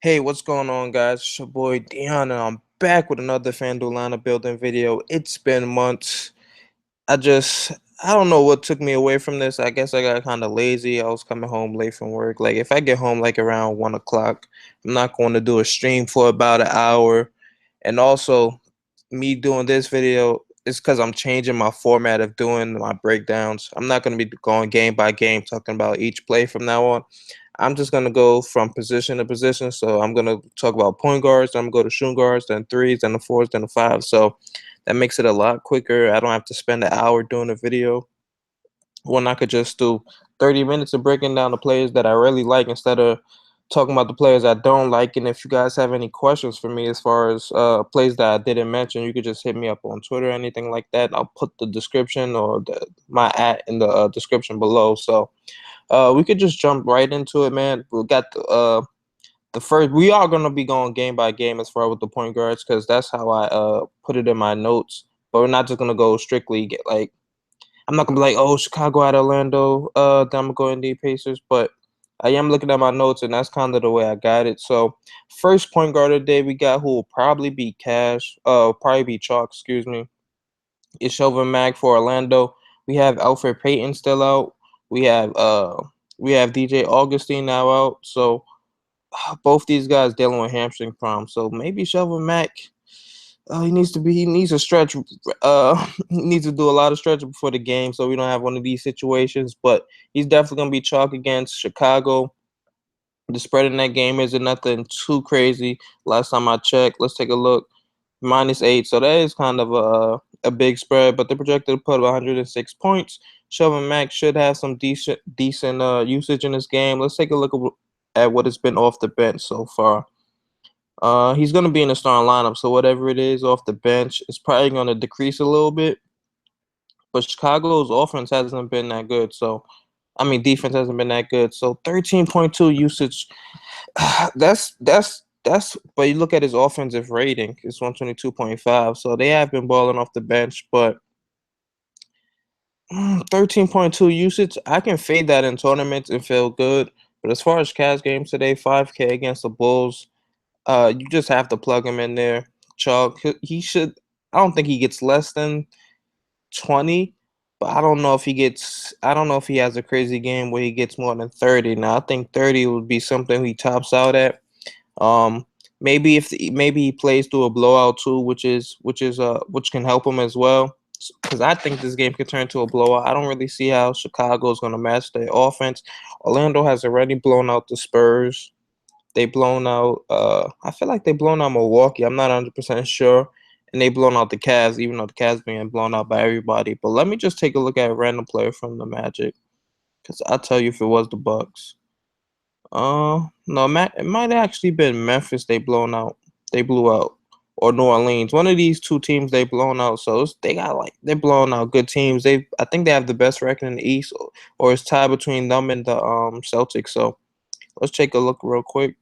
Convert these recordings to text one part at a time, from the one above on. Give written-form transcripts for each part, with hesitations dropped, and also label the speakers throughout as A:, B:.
A: Hey, what's going on, guys? It's your boy Dion, and I'm back with another Fanduel lineup building video. It's been months. I just, I don't know what took me away from this. I guess I got kind of lazy. I was coming home late from work. Like, if I get home like around 1 o'clock, I'm not going to do a stream for about an hour. And also, me doing this video is because I'm changing my format of doing my breakdowns. I'm not going to be going game by game talking about each play from now on. I'm just gonna go from position to position. So I'm gonna talk about point guards, then I'm gonna go to shooting guards, then threes, then the fours, then the fives. So that makes it a lot quicker. I don't have to spend an hour doing a video when I could just do 30 minutes of breaking down the players that I really like instead of talking about the players I don't like. And if you guys have any questions for me as far as plays that I didn't mention, you could just hit me up on Twitter or anything like that. I'll put the description or my at in the description below. So we could just jump right into it, man. We got the first. We are gonna be going game by game as far with the point guards because that's how I put it in my notes. But we're not just gonna go strictly get like. I'm not gonna be like, oh, Chicago at Orlando. Then I'm going to Pacers, but I am looking at my notes, and that's kind of the way I got it. So, first point guard of the day we got who will probably be Cash. Probably be Chalk. Excuse me. It's Shelvin Mag for Orlando. We have Alfred Payton still out. We have uh we have DJ Augustine now out. So both these guys dealing with hamstring problems. So maybe Shelvin Mack he needs a stretch. He needs to do a lot of stretching before the game, so we don't have one of these situations. But he's definitely gonna be chalk against Chicago. The spread in that game isn't nothing too crazy. Last time I checked, let's take a look. -8, so that is kind of a big spread. But they're projected to put 106 points. Shelvin Mack should have some decent usage in this game. Let's take a look at what has been off the bench so far. He's going to be in the starting lineup, so whatever it is off the bench, it's probably going to decrease a little bit. But Chicago's offense hasn't been that good, so I mean defense hasn't been that good. So 13.2 usage. That's. But you look at his offensive rating, it's 122.5. So they have been balling off the bench, but 13.2 usage, I can fade that in tournaments and feel good. But as far as Cavs games today, 5K against the Bulls. You just have to plug him in there. Chalk, he should. I don't think he gets less than 20, but I don't know if he gets. I don't know if he has a crazy game where he gets more than 30. Now I think 30 would be something he tops out at. Um, maybe he plays through a blowout too, which can help him as well. Because I think this game could turn to a blowout. I don't really see how Chicago is going to match their offense. Orlando has already blown out the Spurs. They blown out. I feel like they blown out Milwaukee. I'm not 100% sure, and they blown out the Cavs, even though the Cavs being blown out by everybody. But let me just take a look at a random player from the Magic, because I'll tell you if it was the Bucks. No, it might have actually been Memphis. They blew out, or New Orleans. One of these two teams they blown out. So they're blowing out good teams. I think they have the best record in the East, or it's tied between them and the Celtics. So let's take a look real quick.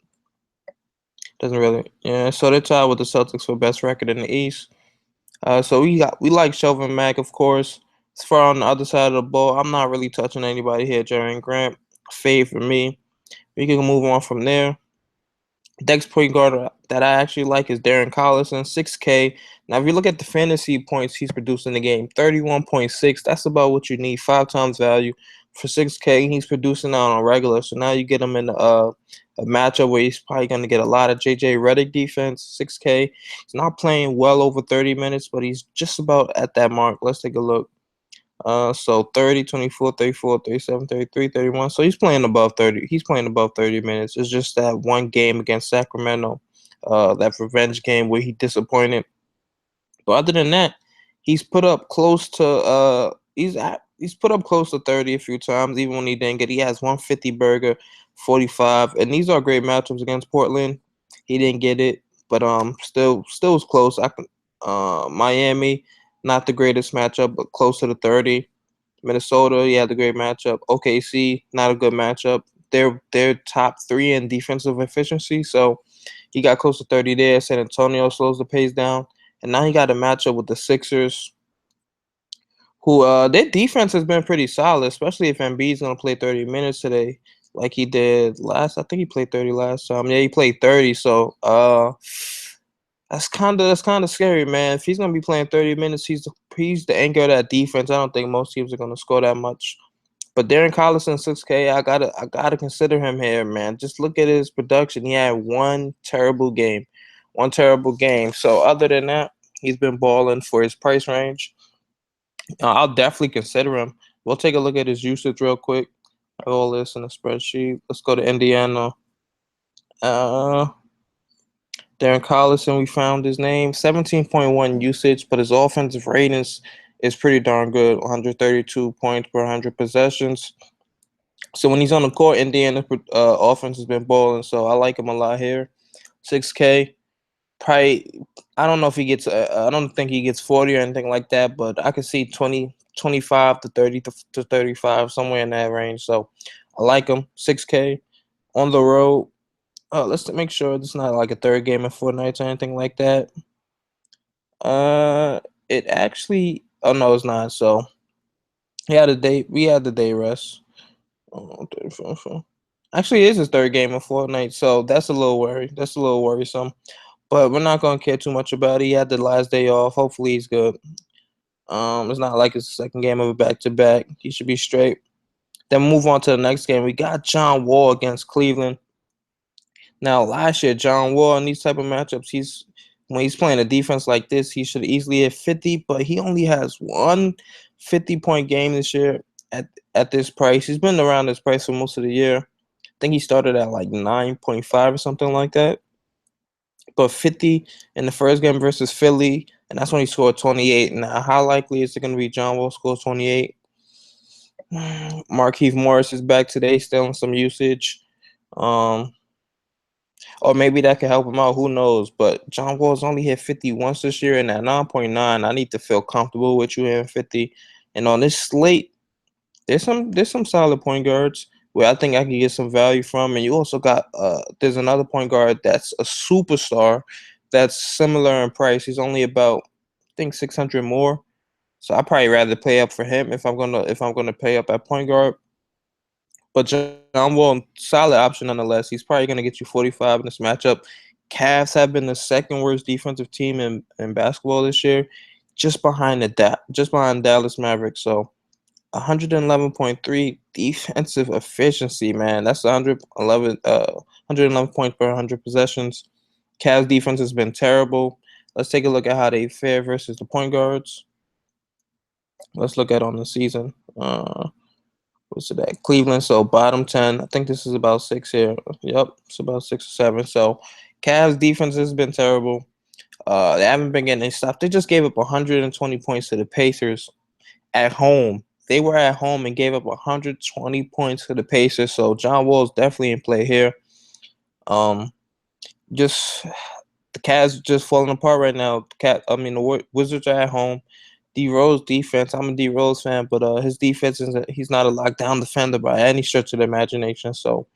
A: Doesn't really. Yeah, so they're tied with the Celtics for best record in the East. So we like Shelvin Mack, of course. As far on the other side of the ball, I'm not really touching anybody here. Jerry Grant, fade for me. We can move on from there. Next point guard that I actually like is Darren Collison, 6K. Now, if you look at the fantasy points he's produced in the game, 31.6. That's about what you need, 5 times value for 6K. He's producing out on regular, so now you get him in a matchup where he's probably going to get a lot of JJ Redick defense, 6K. He's not playing well over 30 minutes, but he's just about at that mark. Let's take a look. So 30, 24, 34, 37, 33, 31. So he's playing above 30. He's playing above 30 minutes. It's just that one game against Sacramento, that revenge game where he disappointed. But other than that, he's put up close to he's put up close to 30 a few times, even when he didn't get. He has 150 burger, 45, and these are great matchups against Portland. He didn't get it, but still was close. Miami, not the greatest matchup, but close to the 30. Minnesota, he had the great matchup. OKC, not a good matchup. They're top 3 in defensive efficiency, so he got close to 30 there. San Antonio slows the pace down. And now he got a matchup with the Sixers, who their defense has been pretty solid, especially if Embiid's gonna play 30 minutes today. like he did last. I think he played 30 last time. Yeah, he played 30. So that's kinda scary, man. If he's gonna be playing 30 minutes, he's the anchor of that defense. I don't think most teams are gonna score that much. But Darren Collison, 6K, I gotta consider him here, man. Just look at his production. He had one terrible game. One terrible game. So other than that, he's been balling for his price range. I'll definitely consider him. We'll take a look at his usage real quick. I got all this in a spreadsheet. Let's go to Indiana. Uh, Darren Collison, we found his name. 17.1 usage, but his offensive rating is pretty darn good. 132 points per 100 possessions. So when he's on the court, Indiana offense has been balling. So I like him a lot here. 6K. Probably, I don't know if he gets, I don't think he gets 40 or anything like that, but I could see 20, 25 to 30 to 35, somewhere in that range. So I like him. 6K on the road. Let's make sure it's not like a third game in 4 nights or anything like that. Uh, it actually, oh no, it's not. So we had the day rest. Oh, actually, it is his third game in 4 nights, so that's a little worry. That's a little worrisome. But we're not gonna care too much about it. He had the last day off. Hopefully, he's good. It's not like it's the second game of a back to back. He should be straight. Then move on to the next game. We got John Wall against Cleveland. Now, last year, John Wall in these type of matchups, when he's playing a defense like this, he should easily hit 50, but he only has one 50-point game this year at this price. He's been around this price for most of the year. I think he started at like 9.5 or something like that. But 50 in the first game versus Philly, and that's when he scored 28. Now, how likely is it going to be John Wall scores 28? Markieff Morris is back today, still in some usage. Um, or maybe that could help him out. Who knows? But John Wall's only hit 50 once this year, and at 9.9, I need to feel comfortable with you hitting 50. And on this slate, there's some solid point guards where I think I can get some value from. And you also got there's another point guard that's a superstar that's similar in price. He's only about, I think, 600 more. So I probably rather pay up for him if I'm gonna pay up at point guard. But John Wall, solid option nonetheless. He's probably going to get you 45 in this matchup. Cavs have been the second worst defensive team in basketball this year, just behind Dallas Mavericks. So 111.3 defensive efficiency, man. That's 111 points per 100 possessions. Cavs defense has been terrible. Let's take a look at how they fare versus the point guards. Let's look at on the season. What's it at? Cleveland, so bottom 10. I think this is about 6 here. Yep, it's about 6 or 7. So Cavs defense has been terrible. They haven't been getting any stuff. They just gave up 120 points to the Pacers at home. They were at home and gave up 120 points to the Pacers. So John Wall's definitely in play here. Um, just the Cavs just falling apart right now. The Wizards are at home. D Rose defense. I'm a D Rose fan, but his defense he's not a lockdown defender by any stretch of the imagination. So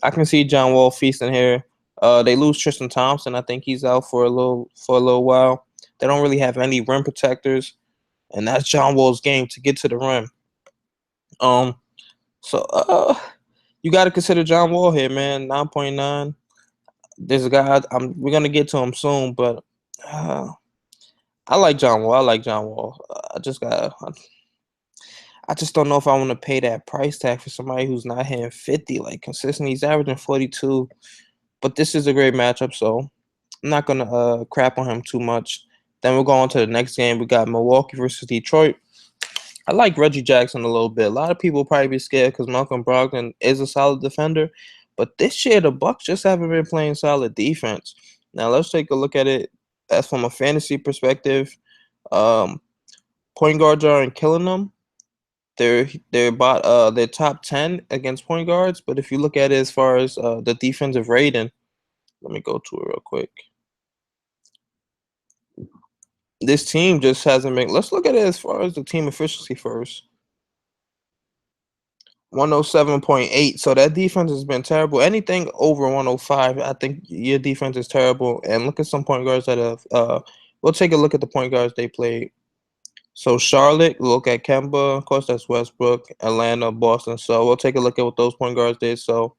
A: I can see John Wall feasting here. They lose Tristan Thompson. I think he's out for a little while. They don't really have any rim protectors, and that's John Wall's game to get to the rim. Um, so you got to consider John Wall here, man. 9.9. There's a guy. We're gonna get to him soon, but I like John Wall. I like John Wall. I just don't know if I want to pay that price tag for somebody who's not hitting 50 like consistently. He's averaging 42, but this is a great matchup, so I'm not gonna crap on him too much. Then we'll go on to the next game. We got Milwaukee versus Detroit. I like Reggie Jackson a little bit. A lot of people probably be scared because Malcolm Brogdon is a solid defender, but this year the Bucks just haven't been playing solid defense. Now let's take a look at it as from a fantasy perspective. Um, Point guards aren't killing them. They're top 10 against point guards, but if you look at it as far as the defensive rating, let me go to it real quick. This team just hasn't been. Let's look at it as far as the team efficiency first. 107.8. So that defense has been terrible. Anything over 105, I think your defense is terrible. And look at some point guards that have. We'll take a look at the point guards they played. So Charlotte, look at Kemba. Of course, that's Westbrook, Atlanta, Boston. So we'll take a look at what those point guards did. So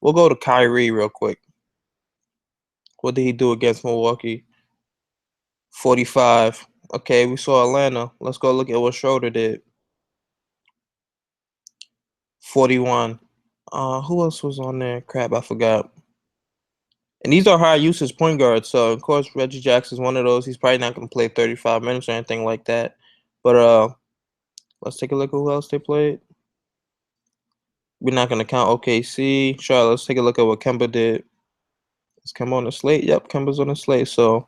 A: we'll go to Kyrie real quick. What did he do against Milwaukee? 45. Okay, we saw Atlanta. Let's go look at what Schroeder did. 41. Who else was on there? Crap, I forgot. And these are high usage point guards. So of course Reggie Jackson is one of those. He's probably not gonna play 35 minutes or anything like that. But let's take a look at who else they played. We're not gonna count OKC. Sure, let's take a look at what Kemba did. Is Kemba on the slate? Yep, Kemba's on the slate. So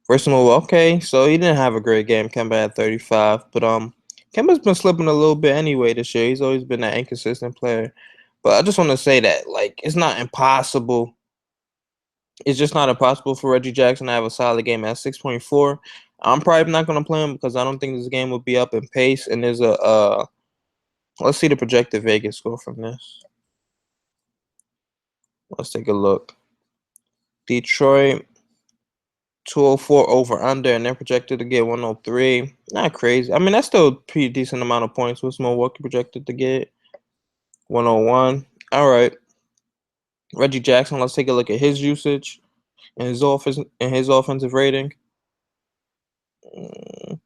A: first move, okay. So he didn't have a great game. Kemba had 35. But Kemba's been slipping a little bit anyway this year. He's always been an inconsistent player. But I just want to say that like it's not impossible. It's just not impossible for Reggie Jackson to have a solid game at 6.4. I'm probably not gonna play him because I don't think this game will be up in pace. And there's a let's see the projected Vegas score from this. Let's take a look. Detroit 204 over under, and they're projected to get 103. Not crazy. I mean, that's still a pretty decent amount of points. What's Milwaukee projected to get? 101. All right. Reggie Jackson, let's take a look at his usage and his offensive rating. See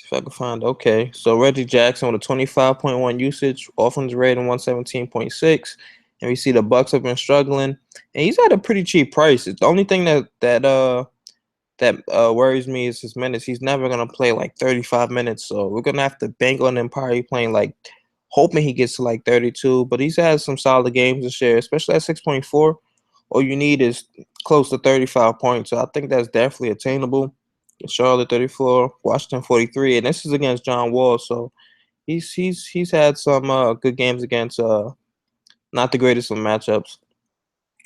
A: if I can find. Okay, so Reggie Jackson with a 25.1 usage, offensive rating 117.6, and we see the Bucks have been struggling, and he's at a pretty cheap price. It's the only thing that worries me is his minutes. He's never gonna play like 35 minutes, so we're gonna have to bank on him probably playing like, hoping he gets to like 32. But he's had some solid games this year, especially at 6.4. All you need is close to 35 points. So I think that's definitely attainable. Charlotte 34, Washington 43, and this is against John Wall. So he's had some good games against not the greatest of matchups.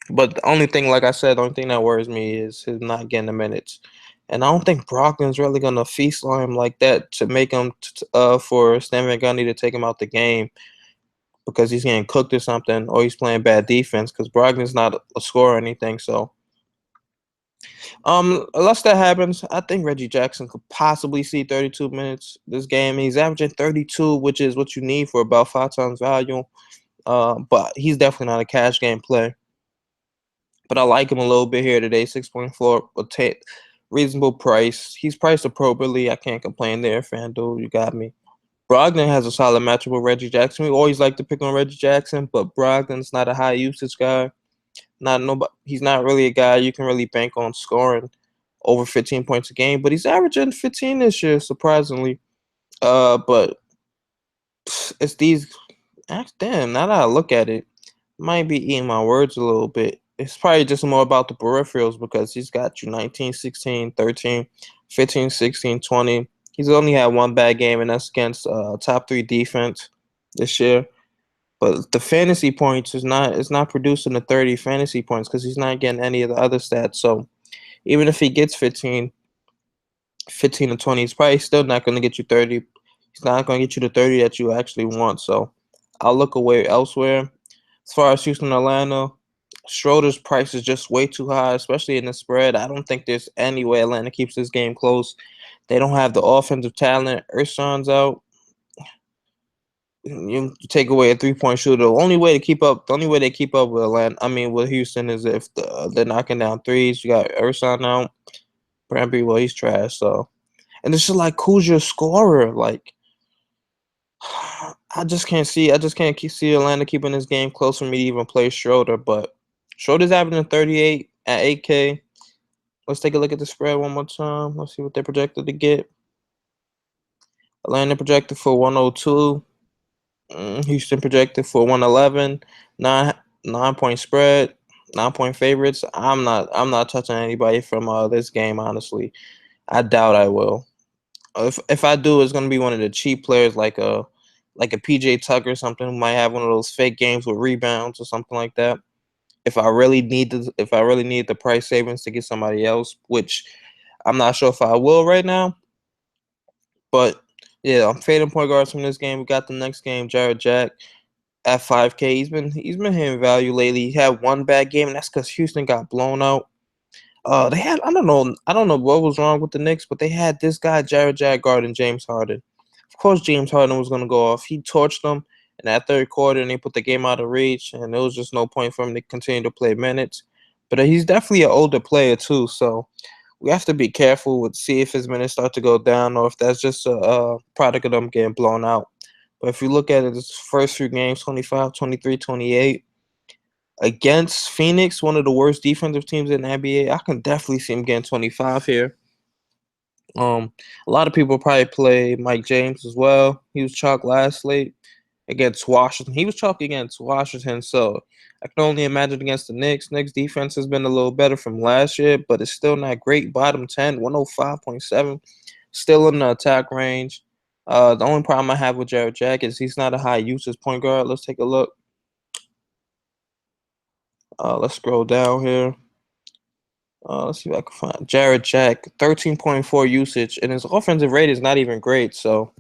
A: But the only thing, like I said, the only thing that worries me is his not getting the minutes. And I don't think Brogdon's really gonna feast on him like that to make him for Stan Van Gundy to take him out the game because he's getting cooked or something, or he's playing bad defense because Brogdon's not a scorer or anything. So unless that happens, I think Reggie Jackson could possibly see 32 minutes this game. He's averaging 32, which is what you need for about 5 times value. But he's definitely not a cash game play. But I like him a little bit here today. 6.4, reasonable price. He's priced appropriately. I can't complain there, Fanduel. You got me. Brogdon has a solid matchup with Reggie Jackson. We always like to pick on Reggie Jackson, but Brogdon's not a high usage guy. He's not really a guy you can really bank on scoring over 15 points a game. But he's averaging 15 this year, surprisingly. But it's these. Damn, now that I look at it, might be eating my words a little bit. It's probably just more about the peripherals because he's got you 19, 16, 13, 15, 16, 20. He's only had one bad game, and that's against top 3 defense this year. But the fantasy points is not producing the 30 fantasy points because he's not getting any of the other stats. So even if he gets 15 to 20, he's probably still not going to get you 30. He's not going to get you the 30 that you actually want. So I'll look away elsewhere. As far as Houston, Atlanta, Schroeder's price is just way too high, especially in the spread. I don't think there's any way Atlanta keeps this game close. They don't have the offensive talent. Ersan's out. You take away a 3-point shooter. The only way they keep up with Atlanta, I mean with Houston, is if they're knocking down threes. You got Ersan out. Branby, well, he's trash. So, and it's just like, who's your scorer? Like, I just can't see Atlanta keeping this game close for me to even play Schroeder. But Schroeder's averaging 38 at 8K. Let's take a look at the spread one more time. Let's see what they're projected to get. Atlanta projected for 102. Houston projected for 111. 9-point spread. 9-point favorites. I'm not touching anybody from this game, honestly. I doubt I will. If I do, it's gonna be one of the cheap players like a PJ Tucker or something who might have one of those fake games with rebounds or something like that. If I really need the price savings to get somebody else, which I'm not sure if I will right now. But yeah, I'm fading point guards from this game. We got the next game, Jared Jack at 5K. He's been hitting value lately. He had one bad game, and that's because Houston got blown out. They had I don't know what was wrong with the Knicks, but they had this guy Jared Jack guarding James Harden. Of course, James Harden was gonna go off. He torched them in that third quarter, and they put the game out of reach, and there was just no point for him to continue to play minutes. But he's definitely an older player too, so we have to be careful with see if his minutes start to go down or if that's just a product of them getting blown out. But if you look at it, his first few games, 25, 23, 28 against Phoenix, one of the worst defensive teams in the NBA, I can definitely see him getting 25 here. A lot of people probably play Mike James as well. He was chalk last slate against Washington. He was chalk against Washington, so I can only imagine against the Knicks. Knicks defense has been a little better from last year, but it's still not great. Bottom 10, 105.7, still in the attack range. The only problem I have with Jared Jack is he's not a high usage point guard. Let's take a look. Let's scroll down here. Let's see if I can find Jared Jack, 13.4 usage, and his offensive rate is not even great. So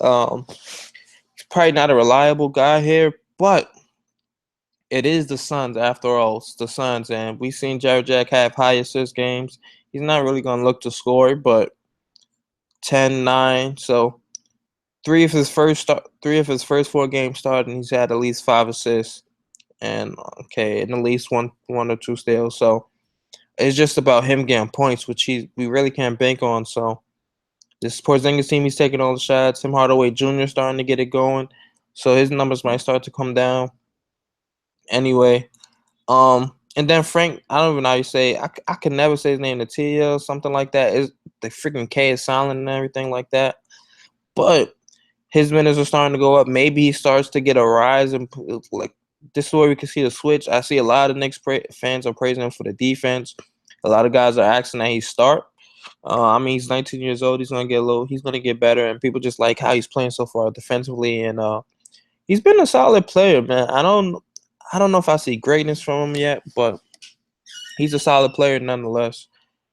A: he's probably not a reliable guy here, but it is the Suns after all. It's the Suns, and we've seen Jared Jack have high assist games. He's not really going to look to score, but 10, 9. So three of his first 4 games starting, he's had at least 5 assists, and and at least one or two steals. So it's just about him getting points, which we really can't bank on. So this Porzingis team, he's taking all the shots. Tim Hardaway Jr. starting to get it going, so his numbers might start to come down. Anyway, and then Frank, I don't even know how you say. I can never say his name, Natia, something like that. Is the freaking K is silent and everything like that. But his minutes are starting to go up. Maybe he starts to get a rise, and like this is where we can see the switch. I see a lot of Knicks fans are praising him for the defense. A lot of guys are asking that he start. I mean, he's 19 years old. He's gonna get He's gonna get better, and people just like how he's playing so far defensively. And he's been a solid player, man. I don't know if I see greatness from him yet, but he's a solid player nonetheless.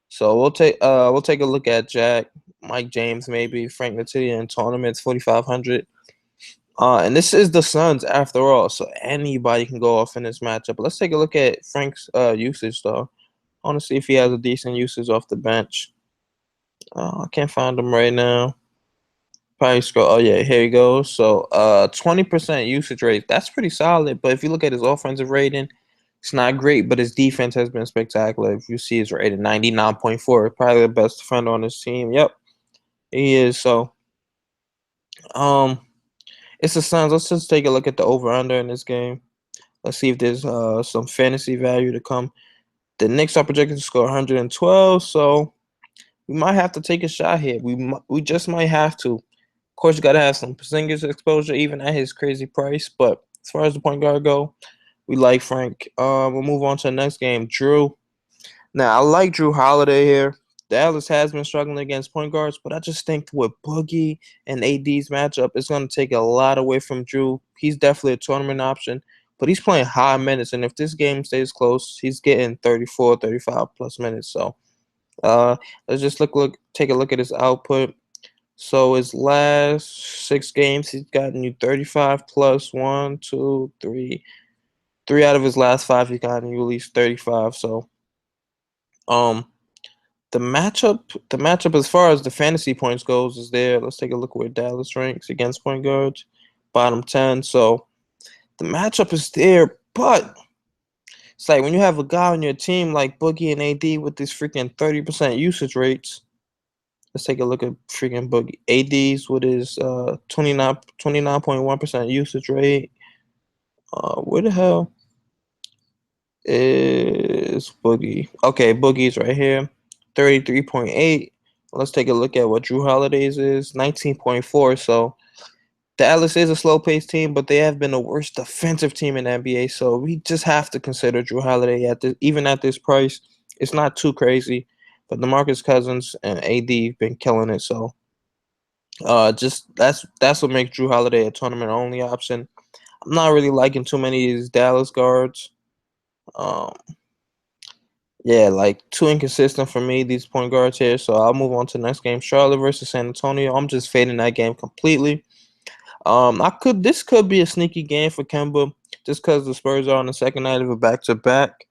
A: So we'll take a look at Jack, Mike James, maybe Frank Ntilikina in tournaments 4,500. And this is the Suns after all, so anybody can go off in this matchup. Let's take a look at Frank's usage though. I want to see if he has a decent usage off the bench. I can't find him right now. Probably scroll. Oh yeah, here he goes. So 20% usage rate. That's pretty solid. But if you look at his offensive rating, it's not great. But his defense has been spectacular. If you see his rating, 99.4, probably the best defender on his team. Yep, he is. So it's the Suns. Let's just take a look at the over under in this game. Let's see if there's some fantasy value to come. The Knicks are projected to score 112, so we might have to take a shot here. We just might have to. Of course, you got to have some Porzingis exposure, even at his crazy price. But as far as the point guard go, we like Frank. We'll move on to the next game. Drew. Now, I like Drew Holiday here. Dallas has been struggling against point guards, but I just think with Boogie and AD's matchup, it's going to take a lot away from Drew. He's definitely a tournament option, but he's playing high minutes, and if this game stays close, he's getting 34, 35 plus minutes. So let's just take a look at his output. So his last 6 games, he's gotten you 35 plus 1, 2, 3. 3 out of his last 5, he's gotten you at least 35. So the matchup as far as the fantasy points goes is there. Let's take a look where Dallas ranks against point guards, bottom 10. So the matchup is there, but it's like when you have a guy on your team like Boogie and AD with this freaking 30% usage rates. Let's take a look at freaking Boogie. AD's with his 29.1% usage rate. Where the hell is Boogie? Okay, Boogie's right here. 33.8. Let's take a look at what Drew Holiday's is. 19.4. So Dallas is a slow-paced team, but they have been the worst defensive team in the NBA. So we just have to consider Drew Holiday even at this price. It's not too crazy, but DeMarcus Cousins and AD been killing it. So just that's what makes Drew Holiday a tournament only option. I'm not really liking too many of these Dallas guards. Yeah, like too inconsistent for me, these point guards here. So I'll move on to the next game. Charlotte versus San Antonio. I'm just fading that game completely. This could be a sneaky game for Kemba just because the Spurs are on the second night of a back-to-back.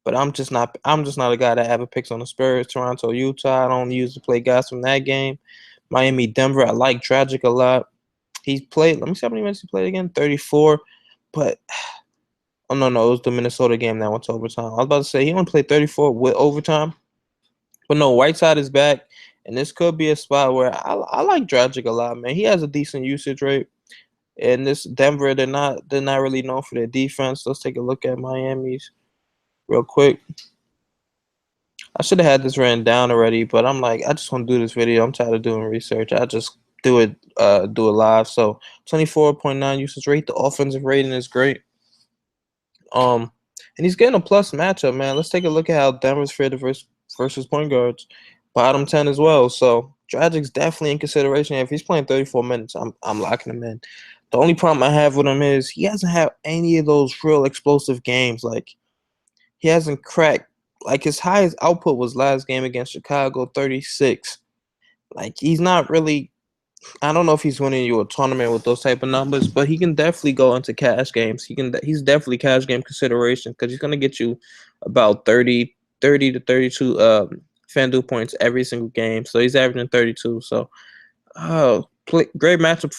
A: But I'm just not a guy that ever picks on the Spurs, Toronto, Utah. I don't usually play guys from that game. Miami, Denver. I like Dragic a lot. He's played. Let me see how many minutes he played again. 34. But oh no, it was the Minnesota game that went to overtime. I was about to say he only played 34 with overtime. But no, Whiteside is back, and this could be a spot where I like Dragic a lot, man. He has a decent usage rate. And this Denver, they're not really known for their defense. Let's take a look at Miami's real quick. I should have had this written down already, but I'm like, I just want to do this video. I'm tired of doing research. I just do it live. So 24.9 usage rate. The offensive rating is great. And he's getting a plus matchup, man. Let's take a look at how Denver's fared versus point guards. Bottom 10 as well. So Dragic's definitely in consideration. If he's playing 34 minutes, I'm locking him in. The only problem I have with him is he hasn't had any of those real explosive games. Like he hasn't cracked. Like his highest output was last game against Chicago, 36. Like he's not really. I don't know if he's winning you a tournament with those type of numbers, but he can definitely go into cash games. He's definitely cash game consideration because he's gonna get you about 30 to 32 Fanduel points every single game. So he's averaging 32. So great matchup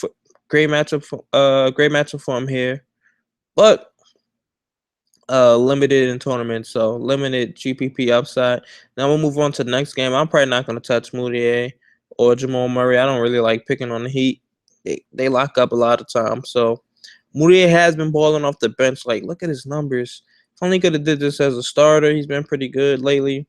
A: for him here. But limited in tournaments, so limited GPP upside. Now we'll move on to the next game. I'm probably not going to touch Moutier or Jamal Murray. I don't really like picking on the Heat. They lock up a lot of times. So Moutier has been balling off the bench. Like, look at his numbers. If only could have did this as a starter. He's been pretty good lately.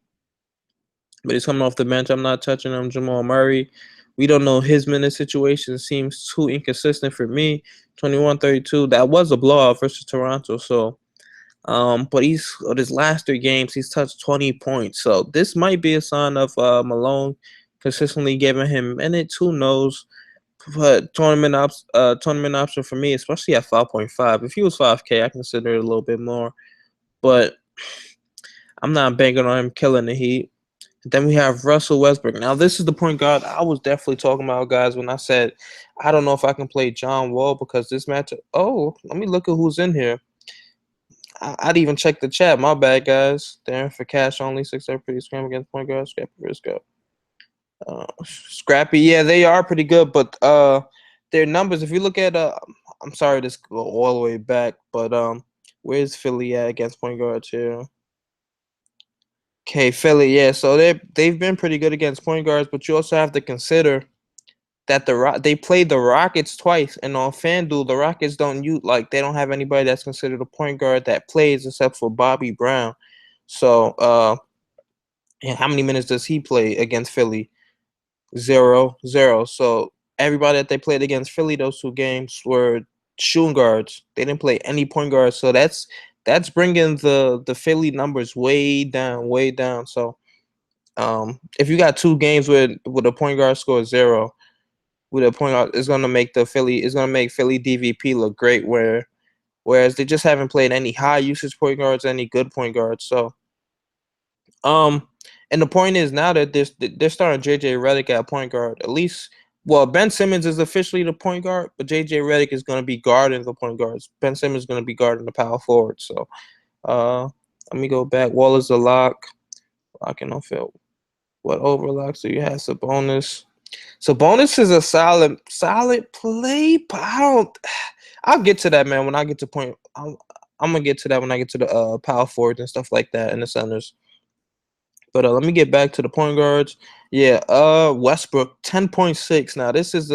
A: But he's coming off the bench. I'm not touching him. Jamal Murray. We don't know his minute situation. Seems too inconsistent for me. 21-32. That was a blowout versus Toronto. So but his last 3 games, he's touched 20 points. So this might be a sign of Malone consistently giving him minutes. Who knows? But tournament option for me, especially at 5.5. If he was 5K, I consider it a little bit more. But I'm not banking on him killing the Heat. Then we have Russell Westbrook. Now, this is the point guard I was definitely talking about, guys, when I said I don't know if I can play John Wall because this matchup. Oh, let me look at who's in here. I'd even check the chat. My bad, guys. They're in for cash only. 6 pretty scram against point guard. Scrappy versus go. Scrappy, yeah, they are pretty good, but their numbers. If you look at I'm sorry, this go all the way back, but where's Philly at against point guards here? Okay, Philly, yeah. So they've been pretty good against point guards, but you also have to consider that they played the Rockets twice, and on FanDuel, the Rockets they don't have anybody that's considered a point guard that plays except for Bobby Brown. So and how many minutes does he play against Philly? 0, 0. So everybody that they played against Philly, those 2 games were shooting guards. They didn't play any point guards. So that's bringing the Philly numbers way down, way down. So if you got 2 games with a point guard score 0, with a point guard, it's gonna make Philly DVP look great. Whereas they just haven't played any high usage point guards, any good point guards. So and the point is now that they're starting JJ Redick at point guard. At least, well, Ben Simmons is officially the point guard, but JJ Redick is going to be guarding the point guards. Ben Simmons is going to be guarding the power forward. So, let me go back. Wall is a lock. Locking on field. What overlocks do you have? Sabonis. Sabonis is a solid play, but I'll get to that, man. When I get to point, I'm gonna get to that when I get to the power forwards and stuff like that and the centers. But let me get back to the point guards. Yeah, Westbrook 10.6. Now this is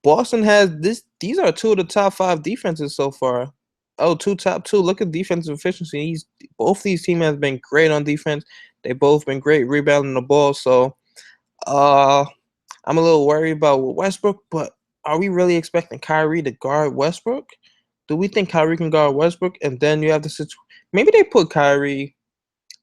A: Boston has this. These are 2 of the top 5 defenses so far. Oh, top 2. Look at defensive efficiency. Both these teams have been great on defense. They both been great rebounding the ball. So, I'm a little worried about Westbrook. But are we really expecting Kyrie to guard Westbrook? Do we think Kyrie can guard Westbrook? And then you have the situation. Maybe they put Kyrie.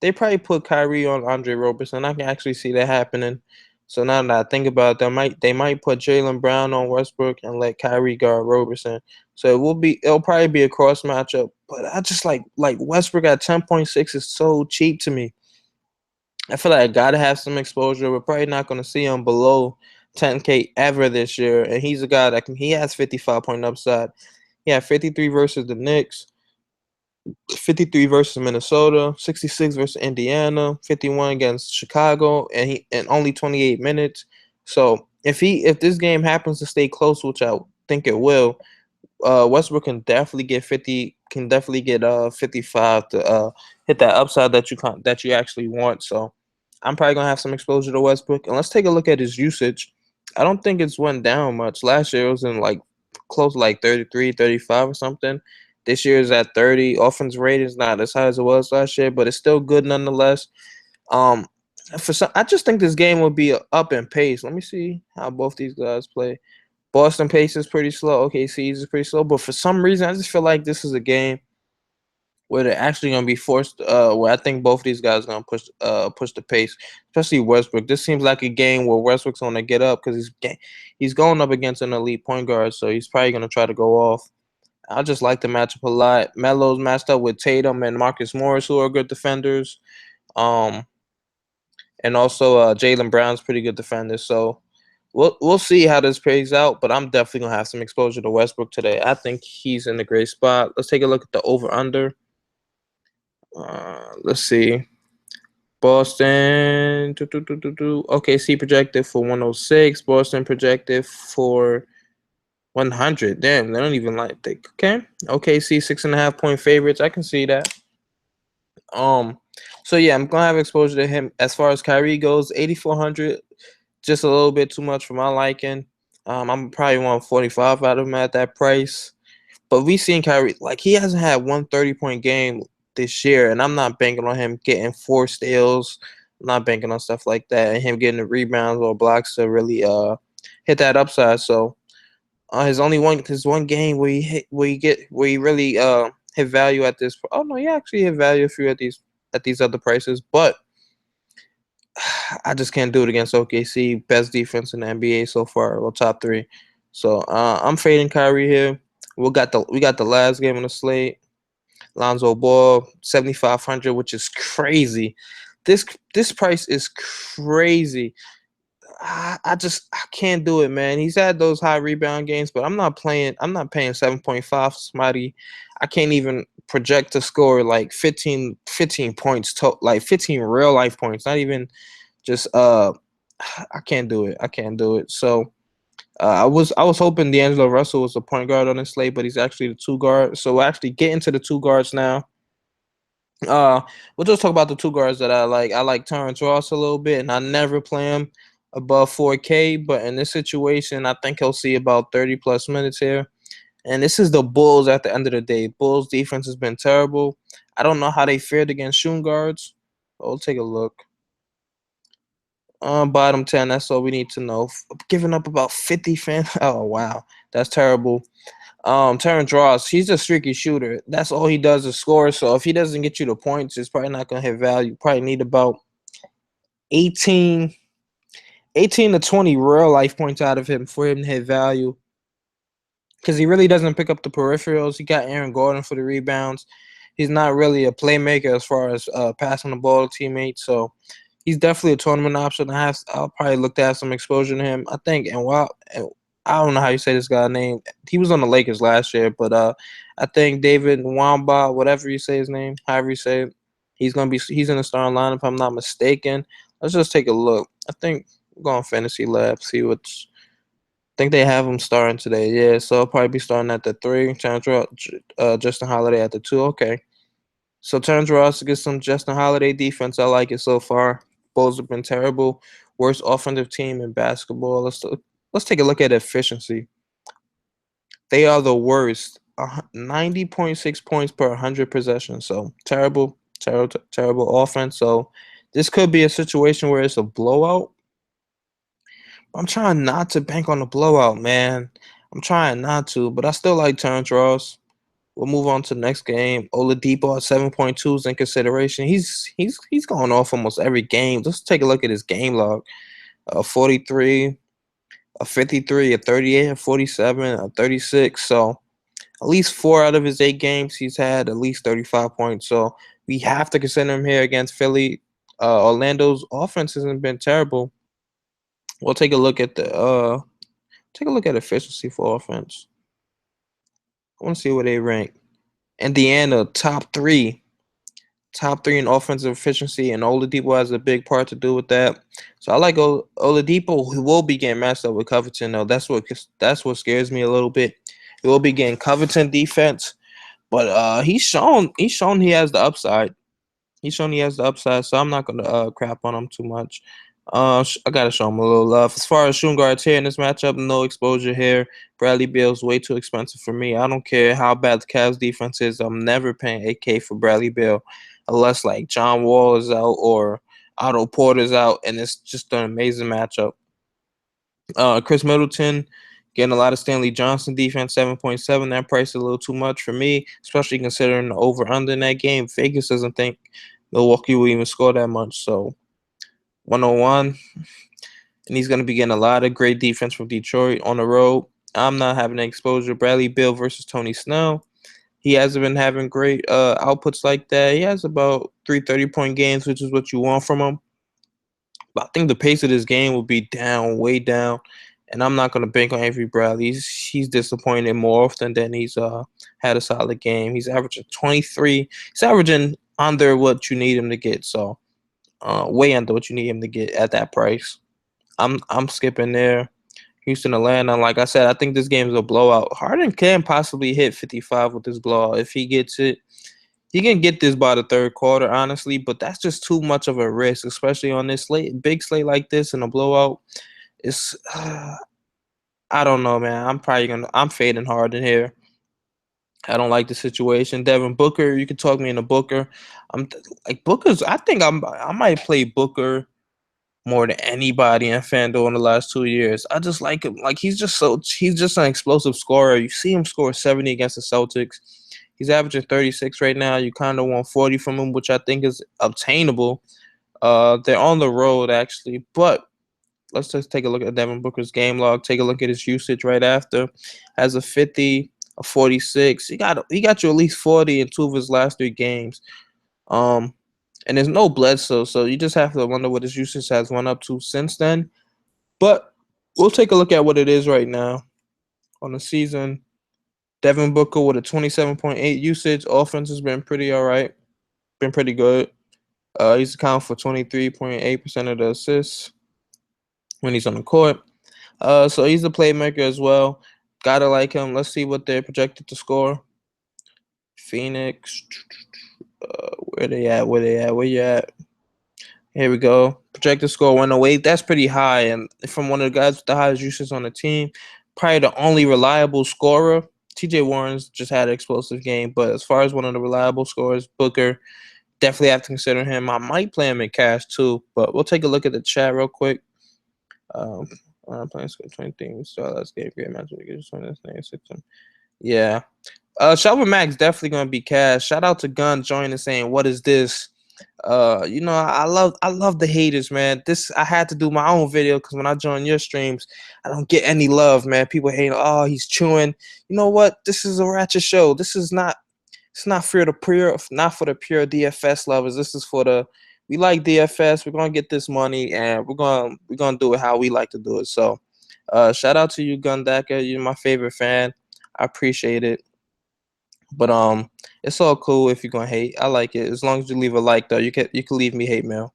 A: They probably put Kyrie on Andre Roberson. I can actually see that happening. So now that I think about it, they might put Jaylen Brown on Westbrook and let Kyrie guard Roberson. So it'll probably be a cross matchup. But I just like Westbrook at 10.6 is so cheap to me. I feel like I gotta have some exposure. We're probably not gonna see him below 10K ever this year. And he's a guy he has 55 point upside. He had 53 versus the Knicks. 53 versus Minnesota, 66 versus Indiana, 51 against Chicago, and only 28 minutes. So if this game happens to stay close, which I think it will, Westbrook can definitely get 55 to hit that upside that you actually want. So I'm probably gonna have some exposure to Westbrook. And let's take a look at his usage. I don't think it's went down much. Last year it was in like close to like 33, 35 or something. This year is at 30. Offense rating is not as high as it was last year, but it's still good nonetheless. Um, I just think this game will be up in pace. Let me see how both these guys play. Boston pace is pretty slow. OKC is pretty slow, but for some reason, I just feel like this is a game where they're actually going to be forced. Where I think both these guys are going to push the pace, especially Westbrook. This seems like a game where Westbrook's going to get up because he's going up against an elite point guard, so he's probably going to try to go off. I just like the matchup a lot. Melo's matched up with Tatum and Marcus Morris, who are good defenders. Um, and also Jaylen Brown's pretty good defender. So we'll see how this plays out. But I'm definitely gonna have some exposure to Westbrook today. I think he's in a great spot. Let's take a look at the over under. Let's see. Boston. OKC projected for 106. Boston projected for 100. Damn, they don't even like they okay. OKC 6.5 point favorites. I can see that. Um, so yeah, I'm gonna have exposure to him. As far as Kyrie goes, 8,400, just a little bit too much for my liking. I'm probably 145 out of him at that price. But we seen Kyrie like he hasn't had one 30-point game this year, and I'm not banking on him getting 4 steals. I'm not banking on stuff like that, and him getting the rebounds or blocks to really hit that upside. So his one game where he really hit value at this. Oh no, he actually hit value a few at these other prices, but I just can't do it against OKC. Best defense in the NBA so far, well, top three. So I'm fading Kyrie here. We got the last game on the slate. Lonzo Ball 7,500, which is crazy. This price is crazy. I can't do it, man. He's had those high rebound games, but I'm not playing. I'm not paying 7.5 for somebody. I can't even project to score like 15 points, like 15 real life points. Not even just I can't do it. I can't do it. So I was hoping D'Angelo Russell was the point guard on this slate, but he's actually the two guard. So we'll actually get into the two guards now. Uh, we'll just talk about the two guards that I like. I like Terrence Ross a little bit, and I never play him above 4K. But in this situation, I think he'll see about 30 plus minutes here. And this is the Bulls at the end of the day. Bulls defense has been terrible. I don't know how they fared against shooting guards. We'll take a look. Bottom 10, that's all we need to know. Giving up about 50 fans. Oh, wow. That's terrible. Terrence Ross, he's a streaky shooter. That's all he does is score. So if he doesn't get you the points, it's probably not going to hit value. Probably need about 18, 18 to 20 real life points out of him for him to hit value. Because he really doesn't pick up the peripherals. He got Aaron Gordon for the rebounds. He's not really a playmaker as far as passing the ball to teammates. So he's definitely a tournament option. I'll probably look to have some exposure to him. I think, and while I don't know how you say this guy's name. He was on the Lakers last year, but I think David Nwamba, whatever you say his name, however you say it, he's in the starting lineup if I'm not mistaken. Let's just take a look. I think we'll go on Fantasy Lab, see what's. I think they have him starting today. Yeah, so I'll probably be starting at the 3. Justin Holiday at the 2. Okay. So Terrence Ross gets some Justin Holiday defense. I like it so far. Bulls have been terrible. Worst offensive team in basketball. Let's take a look at efficiency. They are the worst. 90.6 points per 100 possessions. So terrible offense. So this could be a situation where it's a blowout. I'm trying not to bank on the blowout, man. I'm trying not to, but I still like Terrence Ross. We'll move on to the next game. Oladipo at 7.2 is in consideration. He's going off almost every game. Let's take a look at his game log. 43, a 53, a 38, a 47, a 36. So at least 4 out of his 8 games, he's had at least 35 points. So we have to consider him here against Philly. Orlando's offense hasn't been terrible. We'll take a look at efficiency for offense. I want to see where they rank. Indiana, top three in offensive efficiency, and Oladipo has a big part to do with that. So I like Oladipo. Who will be getting matched up with Covington though. That's what scares me a little bit. He will be getting Covington defense, but he's shown he has the upside. He's shown he has the upside, so I'm not gonna crap on him too much. I gotta show him a little love. As far as shooting guards here in this matchup, no exposure here. Bradley Beal's way too expensive for me. I don't care how bad the Cavs defense is. I'm never paying 8K for Bradley Beal unless like John Wall is out or Otto Porter's out, and it's just an amazing matchup. Chris Middleton getting a lot of Stanley Johnson defense, 7.7. That price is a little too much for me, especially considering the over under in that game. Vegas doesn't think Milwaukee will even score that much. So 101. And he's going to be getting a lot of great defense from Detroit on the road. I'm not having exposure. Bradley Beal versus Tony Snell. He hasn't been having great outputs like that. He has about 3 30-point games, which is what you want from him. But I think the pace of this game will be down, way down. And I'm not going to bank on Avery Bradley. He's disappointed more often than he's had a solid game. He's averaging 23. He's averaging under what you need him to get. So way under what you need him to get at that price. I'm skipping there. Houston, Atlanta. Like I said, I think this game is a blowout. Harden can possibly hit 55 with this blowout if he gets it. He can get this by the third quarter, honestly, but that's just too much of a risk, especially on this big slate like this in a blowout. It's I don't know, man. I'm fading Harden here. I don't like the situation. Devin Booker, you can talk me into Booker. I'm like Booker's. I might play Booker more than anybody in Fanduel in the last 2 years. I just like him. Like he's just an explosive scorer. You see him score 70 against the Celtics. He's averaging 36 right now. You kind of want 40 from him, which I think is obtainable. They're on the road actually, but let's just take a look at Devin Booker's game log. Take a look at his usage right after. Has a 50, a 46. He got you at least 40 in two of his last three games. Um, and there's no Bledsoe, so you just have to wonder what his usage has went up to since then. But we'll take a look at what it is right now on the season. Devin Booker with a 27.8 usage. Offense has been pretty all right, been pretty good. He's accounting for 23.8% of the assists when he's on the court. So he's a playmaker as well. Gotta like him. Let's see what they're projected to score. Phoenix. Where they at? Where you at? Here we go. Projected score 108. That's pretty high. And from one of the guys with the highest usage on the team, probably the only reliable scorer. TJ Warren's just had an explosive game. But as far as one of the reliable scorers, Booker, definitely have to consider him. I might play him in cash too. But we'll take a look at the chat real quick. Playing score 23. We saw last game. Great match. Yeah. Shelvin Max definitely gonna be cash. Shout out to Gun joining saying, "What is this?" I love the haters, man. This I had to do my own video because when I join your streams, I don't get any love, man. People hating, oh, he's chewing. You know what? This is a ratchet show. This is not. It's not for the pure DFS lovers. This is for the we like DFS. We're gonna get this money and we're gonna do it how we like to do it. So, shout out to you, Gundaka. You're my favorite fan. I appreciate it. But it's all cool if you're gonna hate. I like it. As long as you leave a like though. You can leave me hate mail.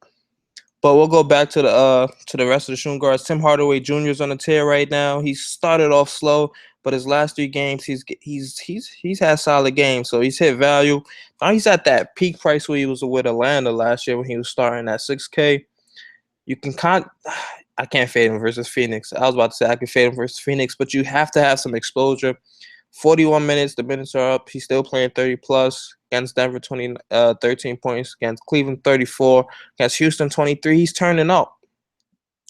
A: But we'll go back to the rest of the shooting guards. Tim Hardaway Jr. is on a tear right now. He started off slow, but his last three games he's had solid games. So he's hit value. Now he's at that peak price where he was with Atlanta last year when he was starting at 6K. You can I can't fade him versus Phoenix. I was about to say I can fade him versus Phoenix, but you have to have some exposure. 41 minutes, the minutes are up. He's still playing 30 plus against Denver, 13 points against Cleveland, 34 against Houston, 23. He's turning up.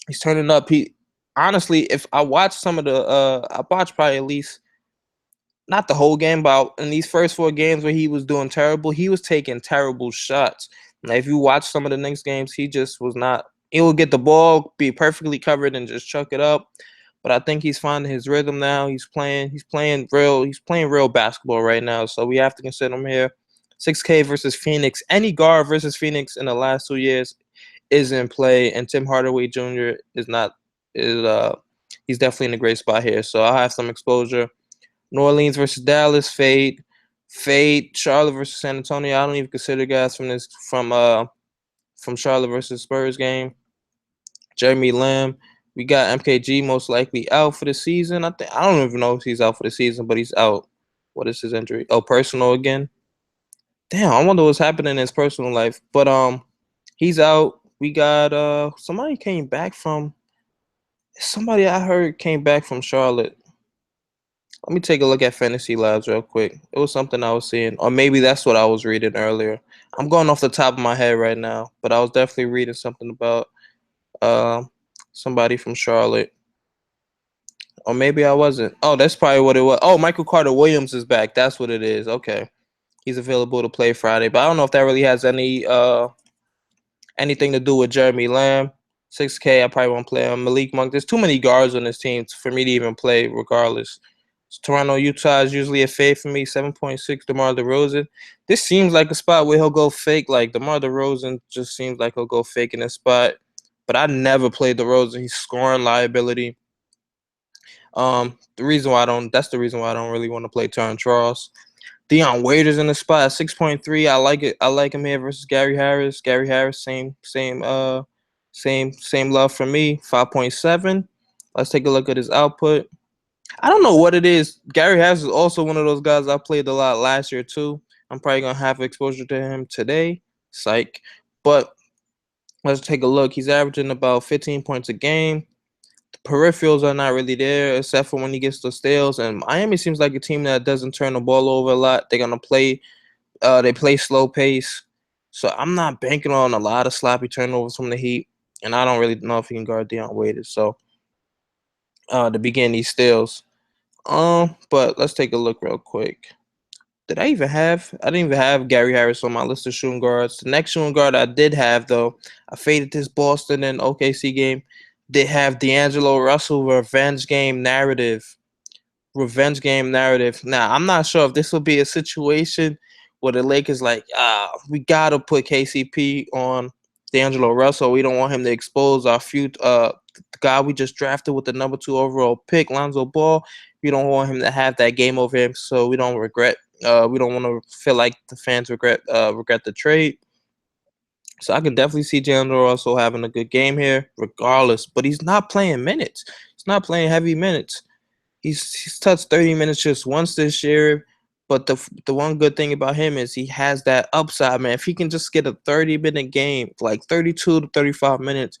A: He's turning up. He honestly, if I watch some of the, I watched probably at least not the whole game, but in these first four games where he was doing terrible, he was taking terrible shots. Now, if you watch some of the next games, he just was not. He will get the ball, be perfectly covered, and just chuck it up. But I think he's finding his rhythm now. He's playing real basketball right now. So we have to consider him here. 6K versus Phoenix. Any guard versus Phoenix in the last 2 years is in play, and Tim Hardaway Jr. is not he's definitely in a great spot here. So I'll have some exposure. New Orleans versus Dallas, fade. Fade Charlotte versus San Antonio. I don't even consider guys from Charlotte versus Spurs game. Jeremy Lamb. We got MKG most likely out for the season. I don't even know if he's out for the season, but he's out. What is his injury? Oh, personal again. Damn, I wonder what's happening in his personal life. But he's out. We got somebody I heard came back from Charlotte. Let me take a look at Fantasy Labs real quick. It was something I was seeing, or maybe that's what I was reading earlier. I'm going off the top of my head right now, but I was definitely reading something about uh, somebody from Charlotte, or maybe I wasn't. Oh, that's probably what it was. Oh, Michael Carter Williams is back. That's what it is. Okay, he's available to play Friday, but I don't know if that really has anything to do with Jeremy Lamb. 6K, I probably won't play him. Malik Monk. There's too many guards on this team for me to even play, regardless. Toronto, Utah is usually a fade for me. 7.6, DeMar DeRozan. This seems like a spot where he'll go fake. Like, DeMar DeRozan just seems like he'll go fake in this spot. But I never played DeRozan. He's scoring liability. That's the reason why I don't really want to play Terrence Ross. Dion Waiters in the spot at 6.3. I like it. I like him here versus Gary Harris. Gary Harris, same love for me. 5.7. Let's take a look at his output. I don't know what it is. Gary Harris is also one of those guys I played a lot last year too. I'm probably gonna have exposure to him today. Psych. But let's take a look. He's averaging about 15 points a game. The peripherals are not really there except for when he gets the steals. And Miami seems like a team that doesn't turn the ball over a lot. They're gonna play they play slow pace. So I'm not banking on a lot of sloppy turnovers from the Heat. And I don't really know if he can guard Dion Waiters. So to begin these steals. But let's take a look real quick. I didn't even have Gary Harris on my list of shooting guards. The next shooting guard I did have, though, I faded this Boston and OKC game. Did have D'Angelo Russell revenge game narrative. Now, I'm not sure if this will be a situation where the Lakers like, we gotta put KCP on D'Angelo Russell. We don't want him to expose our the guy we just drafted with the number 2 overall pick, Lonzo Ball. We don't want him to have that game over him, so we don't regret. We don't want to feel like the fans regret the trade. So I can definitely see D'Angelo Russell having a good game here, regardless. But he's not playing minutes. He's not playing heavy minutes. He's touched 30 minutes just once this year. But the one good thing about him is he has that upside, man. If he can just get a 30-minute game, like 32 to 35 minutes,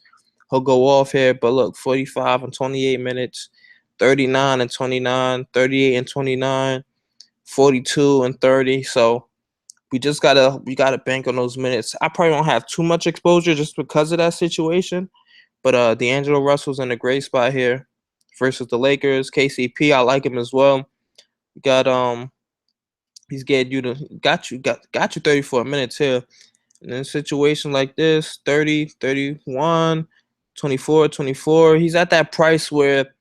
A: he'll go off here. But look, 45 and 28 minutes, 39 and 29, 38 and 29, 42 and 30. So we gotta bank on those minutes. I probably don't have too much exposure just because of that situation. But D'Angelo Russell's in a great spot here versus the Lakers. KCP, I like him as well. Got he's getting you to got you 34 minutes here. And in a situation like this, 30, 31, 24, 24, he's at that price where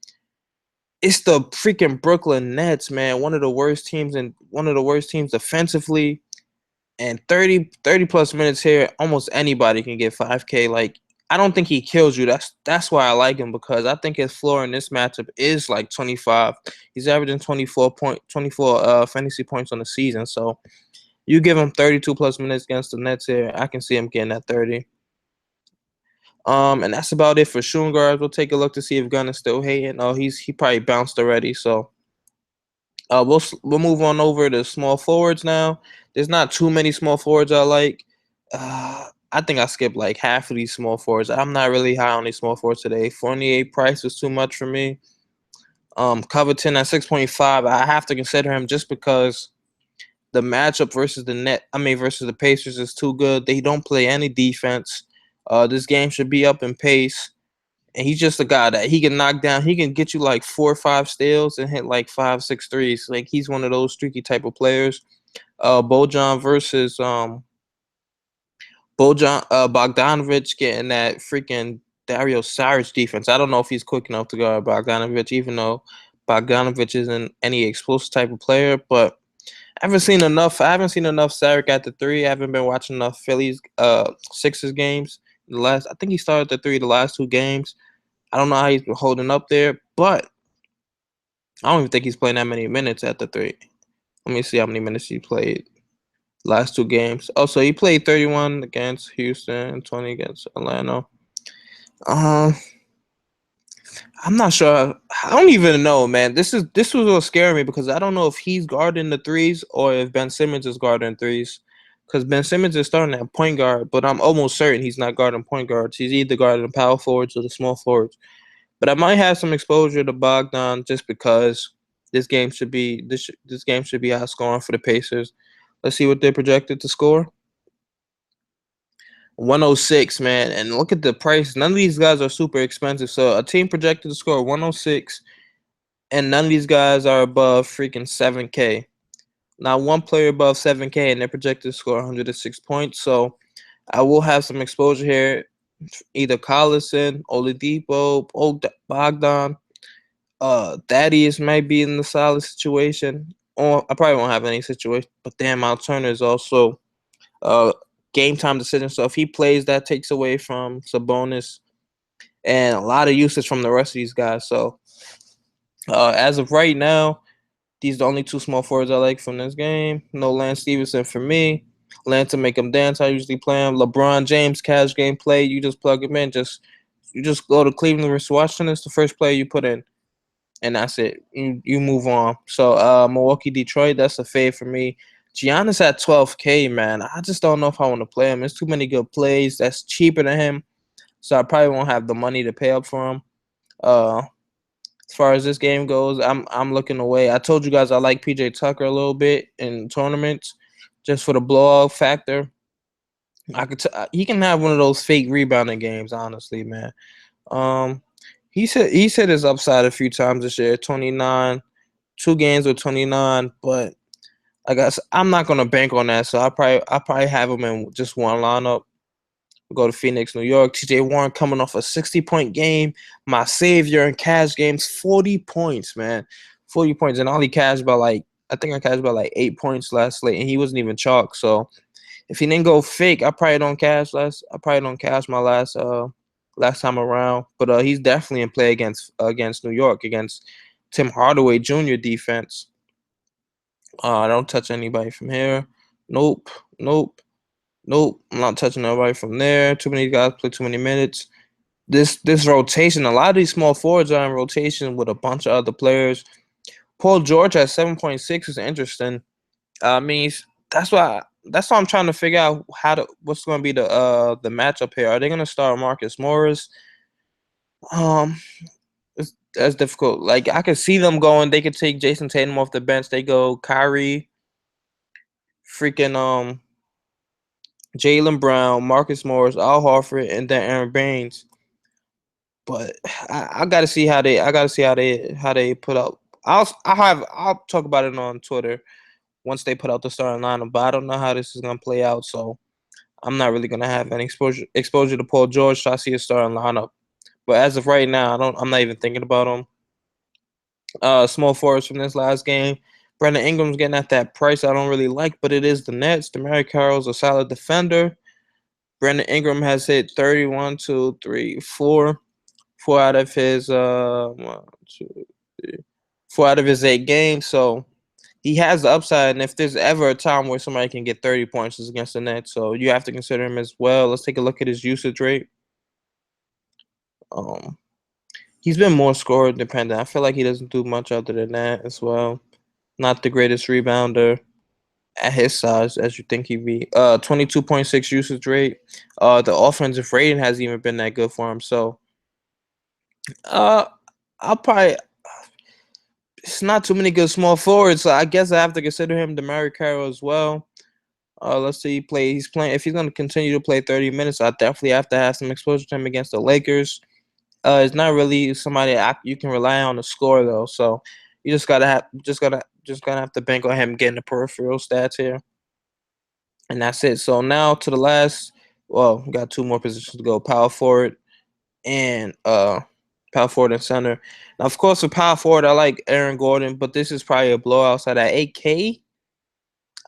A: it's the freaking Brooklyn Nets, man. One of the worst teams defensively. And 30 plus minutes here, almost anybody can get 5K. Like, I don't think he kills you. That's why I like him, because I think his floor in this matchup is like 25. He's averaging 24 fantasy points on the season. So you give him 32 plus minutes against the Nets here, I can see him getting that 30. And that's about it for shooting guards. We'll take a look to see if Gunn is still hating. Oh, he probably bounced already. So we'll move on over to small forwards now. There's not too many small forwards I like. I think I skipped like half of these small forwards. I'm not really high on these small forwards today. Fournier price was too much for me. Covington at 6.5. I have to consider him just because the matchup versus the Pacers is too good. They don't play any defense. This game should be up in pace. And he's just a guy that he can knock down. He can get you like 4 or 5 steals and hit like 5, 6 threes. Like, he's one of those streaky type of players. Bojan versus Bogdanovich getting that freaking Dario Saric defense. I don't know if he's quick enough to guard Bogdanovich, even though Bogdanovich isn't any explosive type of player. But I haven't seen enough Saric at the 3. I haven't been watching enough Phillies Sixers games. I think he started the 3 the last 2 games. I don't know how he's been holding up there, but I don't even think he's playing that many minutes at the 3. Let me see how many minutes he played last two games. Oh, so he played 31 against Houston and 20 against Atlanta. Uh, I'm not sure. I don't even know, man. This was what scaring me because I don't know if he's guarding the threes or if Ben Simmons is guarding threes. Because Ben Simmons is starting at point guard, but I'm almost certain he's not guarding point guards. He's either guarding the power forwards or the small forwards. But I might have some exposure to Bogdan just because this game should be high scoring for the Pacers. Let's see what they're projected to score. 106, man. And look at the price. None of these guys are super expensive. So a team projected to score 106, and none of these guys are above freaking 7K. Not one player above 7K, and they're projected to score 106 points. So I will have some exposure here. Either Collison, Oladipo, Bogdan, Thaddeus might be in the solid situation. Or I probably won't have any situation. But damn, Miles Turner is also game time decision. So if he plays, that takes away from Sabonis and a lot of usage from the rest of these guys. So as of right now, these are the only two small forwards I like from this game. No Lance Stevenson for me. Lance to make him dance. I usually play him. LeBron James cash game play. You just plug him in. You just go to Cleveland versus Washington. It's the first player you put in, and that's it. You move on. So Milwaukee Detroit. That's a fave for me. Giannis at 12K, man. I just don't know if I want to play him. There's too many good plays. That's cheaper than him, so I probably won't have the money to pay up for him. Uh, as far as this game goes, I'm looking away. I told you guys I like PJ Tucker a little bit in tournaments, just for the blowout factor. He can have one of those fake rebounding games. Honestly, man. Um, he's hit his upside a few times this year. 29, 2 games with 29, but I guess I'm not gonna bank on that. So I probably have him in just one lineup. Go to Phoenix, New York. TJ Warren coming off a 60-point game. My savior in cash games, 40 points, man. 40 points. And all he cashed by I think I cashed by like 8 points last slate, and he wasn't even chalk. So if he didn't go fake, I probably don't cash my last time around. But he's definitely in play against New York, against Tim Hardaway Jr. defense. I don't touch anybody from here. Nope. Nope. Nope, I'm not touching nobody from there. Too many guys play too many minutes. This rotation, a lot of these small forwards are in rotation with a bunch of other players. Paul George at 7.6 is interesting. I mean, that's why I'm trying to figure out what's going to be the matchup here. Are they going to start Marcus Morris? Um, that's difficult. Like I could see them going. They could take Jason Tatum off the bench. They go Kyrie, freaking Jaylen Brown, Marcus Morris, Al Horford, and then Aaron Baines. But I gotta see how they put out. I'll talk about it on Twitter once they put out the starting lineup. But I don't know how this is gonna play out, so I'm not really gonna have any exposure to Paul George. So I see his starting lineup. But as of right now, I'm not even thinking about him. Small forwards from this last game. Brandon Ingram's getting at that price I don't really like, but it is the Nets. DeMarre Carroll's a solid defender. Brandon Ingram has hit 31, 2, 3, 4. Four out of his 8 games. So he has the upside. And if there's ever a time where somebody can get 30 points, it's against the Nets. So you have to consider him as well. Let's take a look at his usage rate. He's been more score dependent. I feel like he doesn't do much other than that as well. Not the greatest rebounder at his size as you think he'd be. 22.6 usage rate. The offensive rating hasn't even been that good for him. So uh I'll probably it's not too many good small forwards, so I guess I have to consider him DeMarre Carroll as well. Let's see, he's playing. If he's going to continue to play 30 minutes, I definitely have to have some exposure to him against the Lakers. It's not really somebody you can rely on to score though, so you just gotta have to bank on him getting the peripheral stats here, and that's it. So now to the last, well, we got 2 more positions to go: power forward and power forward and center. Now, of course, for power forward, I like Aaron Gordon, but this is probably a blowout. So at 8K,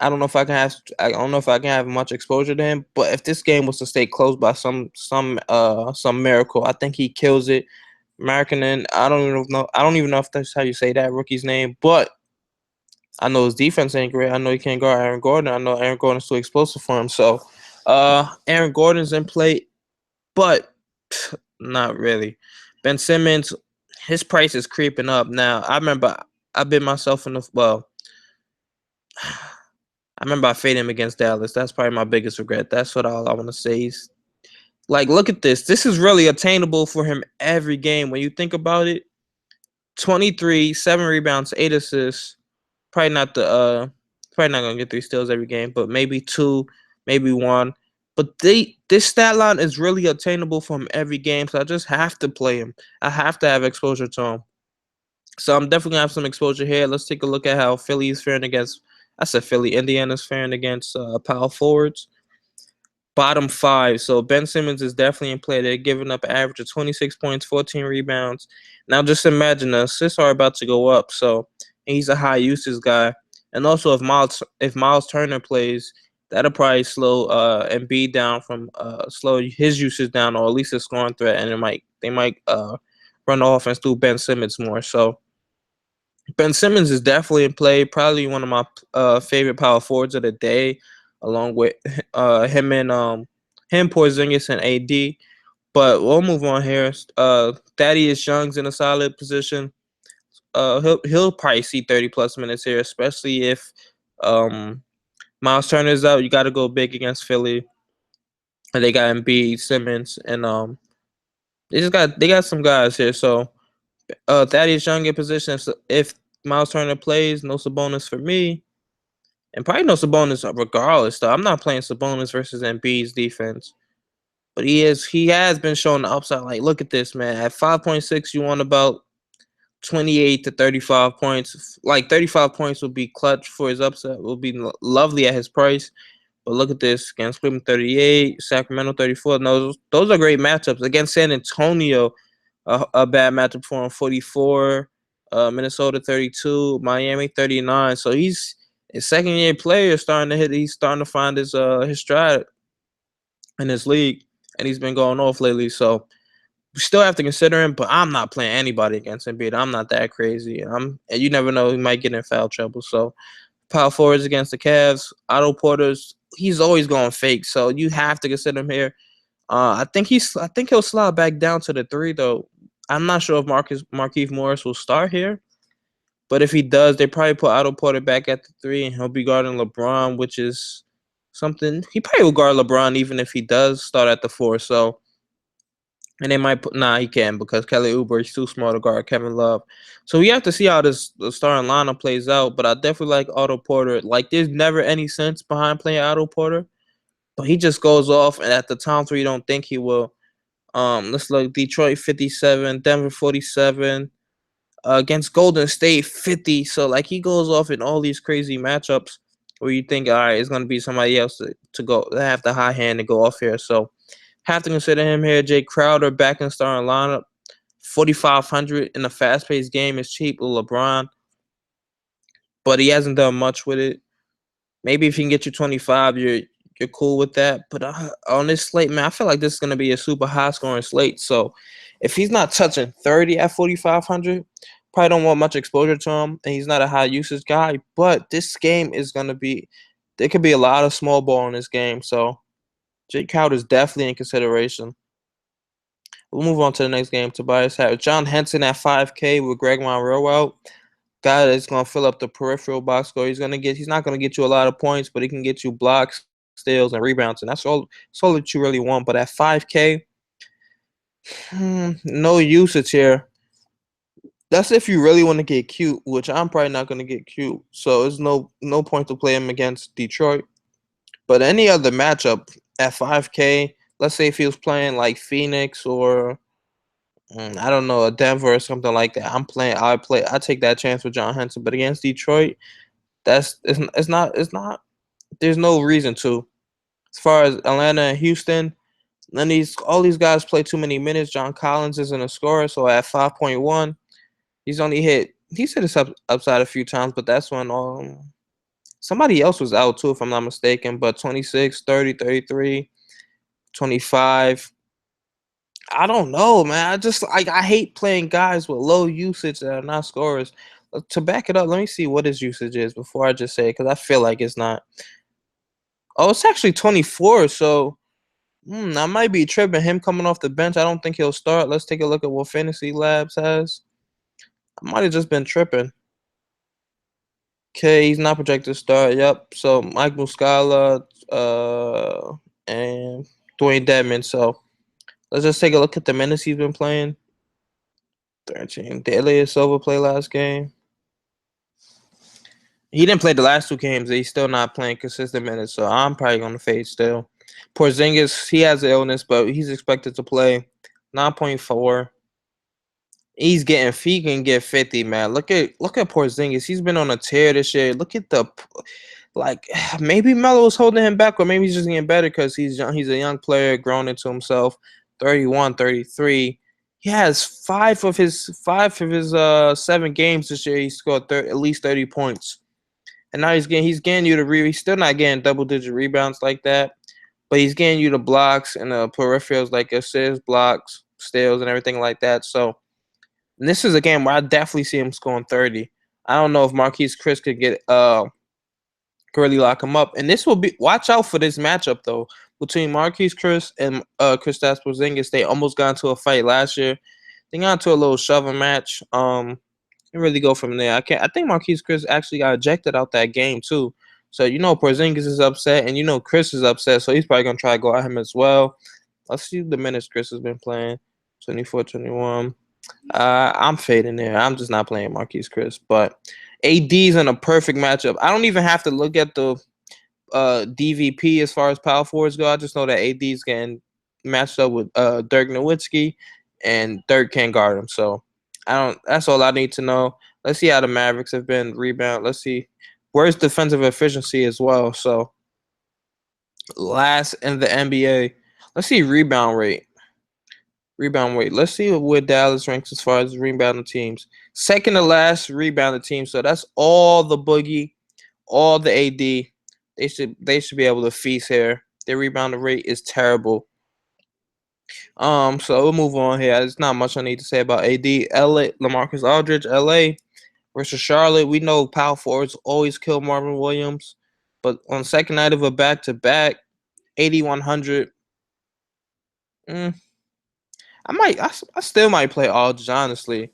A: I don't know if I can have much exposure to him. But if this game was to stay close by some miracle, I think he kills it. American, I don't even know if that's how you say that rookie's name, but I know his defense ain't great. I know he can't guard Aaron Gordon. I know Aaron Gordon's too explosive for him. So, Aaron Gordon's in play, but not really. Ben Simmons, his price is creeping up now. I remember I bit myself in the I remember I faded him against Dallas. That's probably my biggest regret. That's what all I want to say. He's, like, look at this. This is really attainable for him every game. When you think about it, 23, 7 rebounds, 8 assists. Probably not gonna get 3 steals every game, but maybe two, maybe one. But this stat line is really attainable for him every game. So I just have to play him. I have to have exposure to him. So I'm definitely gonna have some exposure here. Let's take a look at how Philly is faring against. I said Philly, Indiana's faring against power forwards. Bottom five. So Ben Simmons is definitely in play. They're giving up an average of 26 points, 14 rebounds. Now just imagine the assists are about to go up. So he's a high usage guy. And also if Miles Turner plays, that'll probably slow Embiid down from slow his usage down, or at least a scoring threat, and they might run the offense through Ben Simmons more. So Ben Simmons is definitely in play. Probably one of my favorite power forwards of the day, along with him, Porzingis, and AD. But we'll move on here. Thaddeus Young's in a solid position. He'll probably see 30 plus minutes here, especially if um, Miles Turner's out. You got to go big against Philly, and they got Embiid, Simmons, and they got some guys here. So Thaddeus Young in position. So if Miles Turner plays, no Sabonis for me. And probably no Sabonis regardless, though. I'm not playing Sabonis versus Embiid's defense. But he has been showing the upside. Like, look at this, man. At 5.6, you want about 28 to 35 points. Like, 35 points would be clutch for his upside. Will be lovely at his price. But look at this. Against Cleveland 38, Sacramento 34. No, those are great matchups. Against San Antonio, a bad matchup for him, 44. Minnesota 32, Miami 39. So he's a second-year player starting to hit. He's starting to find his stride in this league, and he's been going off lately. So we still have to consider him, but I'm not playing anybody against Embiid. I'm not that crazy. And you never know, he might get in foul trouble. So power forwards against the Cavs, Otto Porter's he's always going fake. So you have to consider him here. I think he'll slide back down to the 3 though. I'm not sure if Markieff Morris will start here. But if he does, they probably put Otto Porter back at the 3, and he'll be guarding LeBron, which is something he probably will guard LeBron even if he does start at the 4. So, and they might put he can't because Kelly Oubre is too small to guard Kevin Love. So we have to see how the starting lineup plays out. But I definitely like Otto Porter. Like, there's never any sense behind playing Otto Porter, but he just goes off, and at the times where you don't think he will. Let's look: Detroit 57, Denver 47. Against Golden State 50. So, like, he goes off in all these crazy matchups where you think, all right, it's going to be somebody else to go have the high hand to go off here. So have to consider him here. Jay Crowder back in starting lineup. 4,500 in a fast-paced game is cheap with LeBron, but he hasn't done much with it. Maybe if he can get you 25, you're cool with that. But on this slate, man, I feel like this is going to be a super high-scoring slate. So if he's not touching 30 at 4,500, probably don't want much exposure to him, and he's not a high-usage guy. But this game is going to be – there could be a lot of small ball in this game. So Jake Crowder is definitely in consideration. We'll move on to the next game. Tobias Harris. John Henson at 5K with Greg Monroe out. Guy that's going to fill up the peripheral box score. He's not going to get you a lot of points, but he can get you blocks, steals, and rebounds, and that's all that you really want. But at 5K, no usage here. That's if you really want to get cute, which I'm probably not going to get cute. So there's no point to play him against Detroit. But any other matchup at 5K, let's say if he was playing like Phoenix or I don't know, a Denver or something like that, I take that chance with John Henson. But against Detroit, it's not. There's no reason to. As far as Atlanta and Houston, all these guys play too many minutes. John Collins isn't a scorer, so at 5.1, he's hit his upside a few times, but that's when somebody else was out too, if I'm not mistaken. But 26, 30, 33, 25. I don't know, man. I hate playing guys with low usage that are not scorers. To back it up, let me see what his usage is before I just say it, because I feel like it's not. Oh, it's actually 24. So I might be tripping. Him coming off the bench, I don't think he'll start. Let's take a look at what Fantasy Labs has. I might have just been tripping. Okay, he's not projected to start. Yep. So Mike Muscala, and Dwayne Dedman. So let's just take a look at the minutes he's been playing. 13. Did Elias Silva play last game? He didn't play the last 2 games. He's still not playing consistent minutes, so I'm probably going to fade still. Porzingis, he has an illness, but he's expected to play 9.4. He can get 50, man. Look at Porzingis. He's been on a tear this year. Look at like maybe Melo was holding him back, or maybe he's just getting better because he's young. He's a young player, grown into himself. 31, 33. He has five of his 7 games this year. He scored at least 30 points. And now he's getting you he's still not getting double-digit rebounds like that, but he's getting you the blocks and the peripherals like assists, blocks, steals, and everything like that. So this is a game where I definitely see him scoring 30. I don't know if Marquise Chris could really lock him up. And this will be watch out for this matchup though between Marquise Chris and Kristaps Porzingis. They almost got into a fight last year. They got into a little shoving match. And really go from there. I think Marquise Chris actually got ejected out that game too. So Porzingis is upset, and Chris is upset. So he's probably gonna try to go at him as well. Let's see the minutes Chris has been playing. 24, 21. I'm fading there. I'm just not playing Marquise Chris. But AD's in a perfect matchup. I don't even have to look at the DVP as far as power forwards go. I just know that AD's getting matched up with Dirk Nowitzki, and Dirk can't guard him. So that's all I need to know. Let's see how the Mavericks have been rebound. Let's see where's defensive efficiency as well. So last in the NBA. Let's see rebound rate. Rebound rate. Let's see where Dallas ranks as far as rebounding teams. Second to last rebounding team. So that's all the Boogie, all the AD. They should be able to feast here. Their rebounding rate is terrible. So we'll move on here. There's not much I need to say about AD. LA, LaMarcus Aldridge, LA versus Charlotte. We know power forwards always kill Marvin Williams, but on second night of a back-to-back, 8,100. I still might play Aldridge, honestly.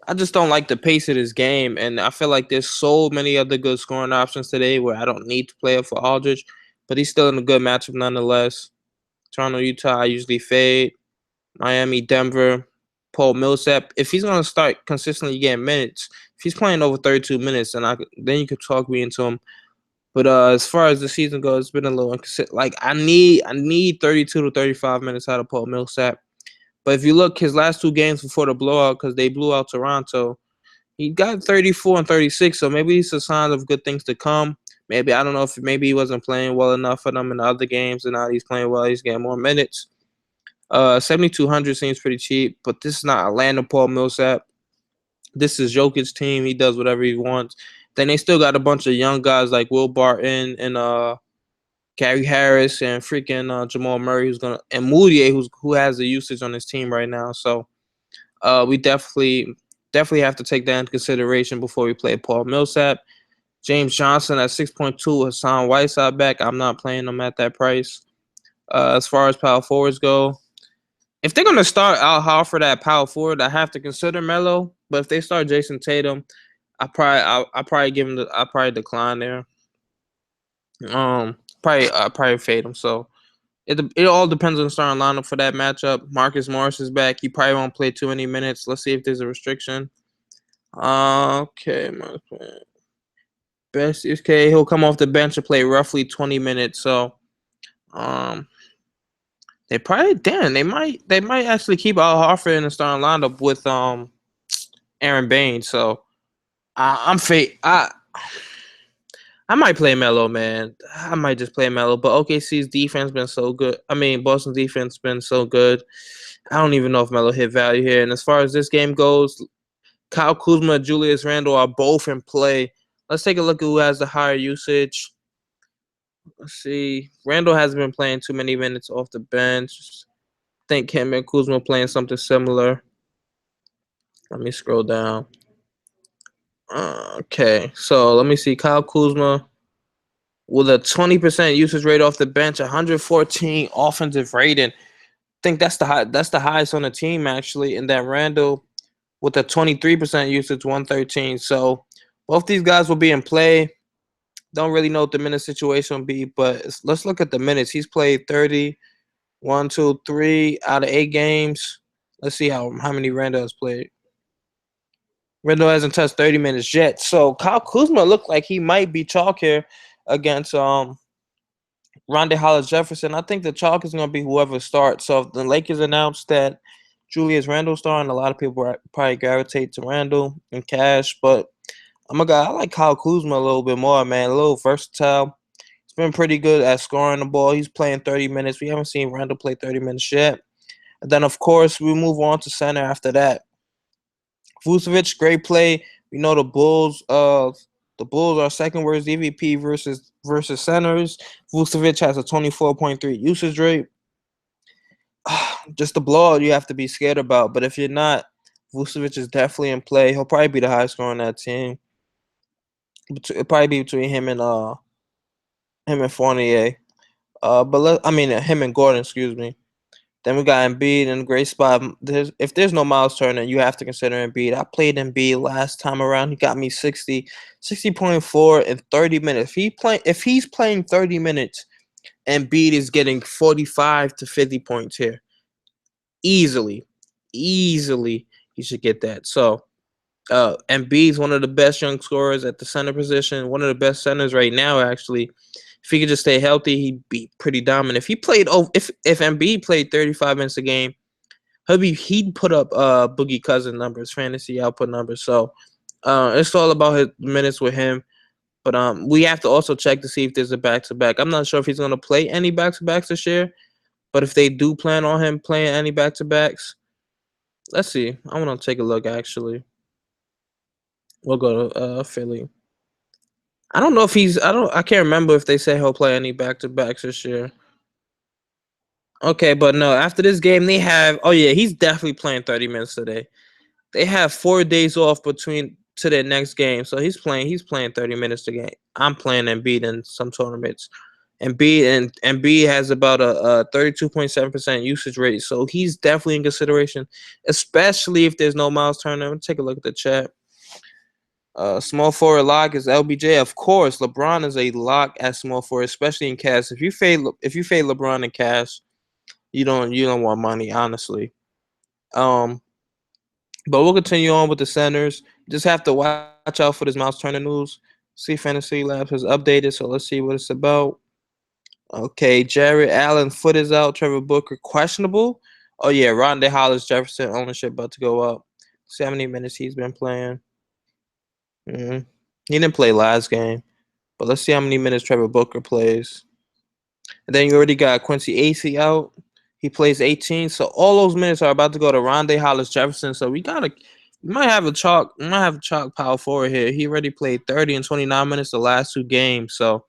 A: I just don't like the pace of this game, and I feel like there's so many other good scoring options today where I don't need to play it for Aldridge, but he's still in a good matchup nonetheless. Toronto, Utah, I usually fade. Miami, Denver, Paul Millsap. If he's going to start consistently getting minutes, if he's playing over 32 minutes, then you could talk me into him. But as far as the season goes, it's been a little inconsistent. Like I need 32 to 35 minutes out of Paul Millsap. But if you look his last 2 games before the blowout, because they blew out Toronto, he got 34 and 36. So maybe it's a sign of good things to come. Maybe I don't know if maybe he wasn't playing well enough for them in the other games, and now he's playing well. He's getting more minutes. 7,200 seems pretty cheap, but this is not Atlanta Paul Millsap. This is Jokic's team. He does whatever he wants. Then they still got a bunch of young guys like Will Barton and Gary Harris and freaking Jamal Murray and Moutier who has the usage on his team right now. So we definitely have to take that into consideration before we play Paul Millsap. James Johnson at 6.2, Hassan Whiteside back. I'm not playing him at that price. As far as power forwards go, if they're gonna start Al Horford at power forward, I have to consider Melo. But if they start Jason Tatum, I probably decline there. Probably fade him. So it all depends on the starting lineup for that matchup. Marcus Morris is back. He probably won't play too many minutes. Let's see if there's a restriction. Okay, best okay. He'll come off the bench and play roughly 20 minutes. So they might actually keep Al Horford in the starting lineup with Aaron Baines. So I'm fake. I might play Melo, man. I might just play Melo. But OKC's defense been so good. I mean, Boston's defense been so good. I don't even know if Melo hit value here. And as far as this game goes, Kyle Kuzma and Julius Randle are both in play. Let's take a look at who has the higher usage. Let's see. Randle hasn't been playing too many minutes off the bench. I think Kemba and Kuzma playing something similar. Let me scroll down. Okay, so let me see. Kyle Kuzma with a 20% usage rate off the bench, 114 offensive rating. I think that's the highest on the team actually. And then Randall with a 23% usage, 113. So both these guys will be in play. Don't really know what the minute situation will be, but let's look at the minutes. He's played 30, 1, 2, 3 out of 8 games. Let's see how many Randall has played. Randall hasn't touched 30 minutes yet. So Kyle Kuzma looked like he might be chalk here against Rondae Hollis Jefferson. I think the chalk is going to be whoever starts. So if the Lakers announced that Julius Randle starting, a lot of people probably gravitate to Randle and Cash. But I'm a guy. I like Kyle Kuzma a little bit more, man. A little versatile. He's been pretty good at scoring the ball. He's playing 30 minutes. We haven't seen Randle play 30 minutes yet. And then, of course, we move on to center after that. Vucevic, great play. We know the Bulls. The Bulls are second worst EVP versus centers. Vucevic has a 24.3 usage rate. Just the blowout you have to be scared about. But if you're not, Vucevic is definitely in play. He'll probably be the highest scorer on that team. It'll probably be between him and Fournier. Him and Gordon. Excuse me. Then we got Embiid in a great spot. If there's no Miles Turner, you have to consider Embiid. I played Embiid last time around. He got me 60.4 in 30 minutes. If he's playing 30 minutes, Embiid is getting 45 to 50 points here. Easily. He should get that. So Embiid's one of the best young scorers at the center position. One of the best centers right now, actually. If he could just stay healthy, he'd be pretty dominant. If Embiid played 35 minutes a game, he'd put up Boogie Cousin numbers, fantasy output numbers. So it's all about his minutes with him. But we have to also check to see if there's a back-to-back. I'm not sure if he's going to play any back-to-backs this year. But if they do plan on him playing any back-to-backs, let's see. I want to take a look, actually. We'll go to Philly. I don't know if I can't remember if they say he'll play any back-to-backs this year. Okay, but no, after this game, he's definitely playing 30 minutes today. They have 4 days off between to their next game, so he's playing 30 minutes a game. I'm playing Embiid in some tournaments. Embiid has about a 32.7% usage rate, so he's definitely in consideration, especially if there's no Miles Turner. Let's take a look at the chat. Small forward lock is LBJ. Of course, LeBron is a lock at small forward, especially in cash. If you fade LeBron in cash, you don't want money, honestly. But we'll continue on with the centers. You just have to watch out for this Miles Turner news. See, Fantasy Labs has updated, so let's see what it's about. Okay, Jared Allen foot is out. Trevor Booker questionable. Oh yeah, Rondae Hollis Jefferson ownership about to go up. See how many minutes he's been playing. He didn't play last game, but let's see how many minutes Trevor Booker plays. And then you already got Quincy Acey out. He plays 18, so all those minutes are about to go to Rondae Hollis Jefferson. So we might have a chalk power forward here. He already played 30 and 29 minutes the last 2 games, so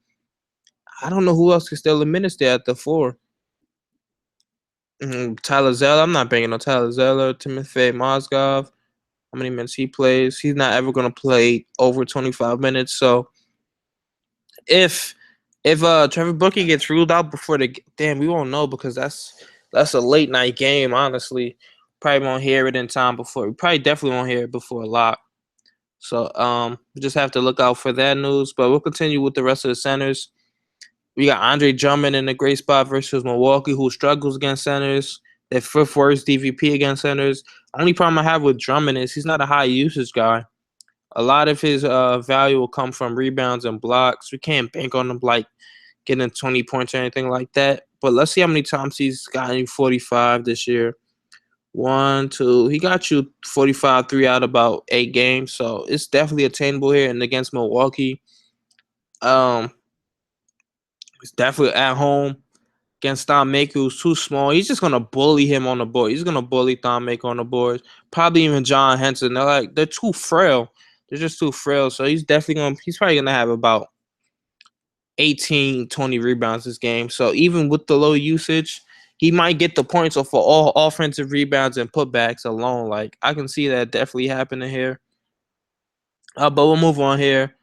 A: I don't know who else can steal the minutes there at the 4. Tyler Zeller, I'm not banging on Tyler Zeller. Timothy Mozgov, how many minutes he plays? He's not ever going to play over 25 minutes. So if Trevor Booker gets ruled out before we won't know because that's a late night game. Honestly, probably won't hear it in time before. We probably definitely won't hear it before a lot. So we just have to look out for that news. But we'll continue with the rest of the centers. We got Andre Drummond in a great spot versus Milwaukee, who struggles against centers. Their 5th worst DVP against centers. Only problem I have with Drummond is he's not a high usage guy. A lot of his value will come from rebounds and blocks. We can't bank on him like getting 20 points or anything like that. But let's see how many times he's gotten you 45 this year. 1, 2. He got you 45 3 out about 8 games. So it's definitely attainable here. And against Milwaukee, it's definitely at home against Thon Maker, who's too small. He's just gonna bully him on the board. He's gonna bully Thon Maker on the board. Probably even John Henson. They're too frail. They're just too frail. So he's probably gonna have about 18, 20 rebounds this game. So even with the low usage, he might get the points for all offensive rebounds and putbacks alone. Like I can see that definitely happening here. But we'll move on here.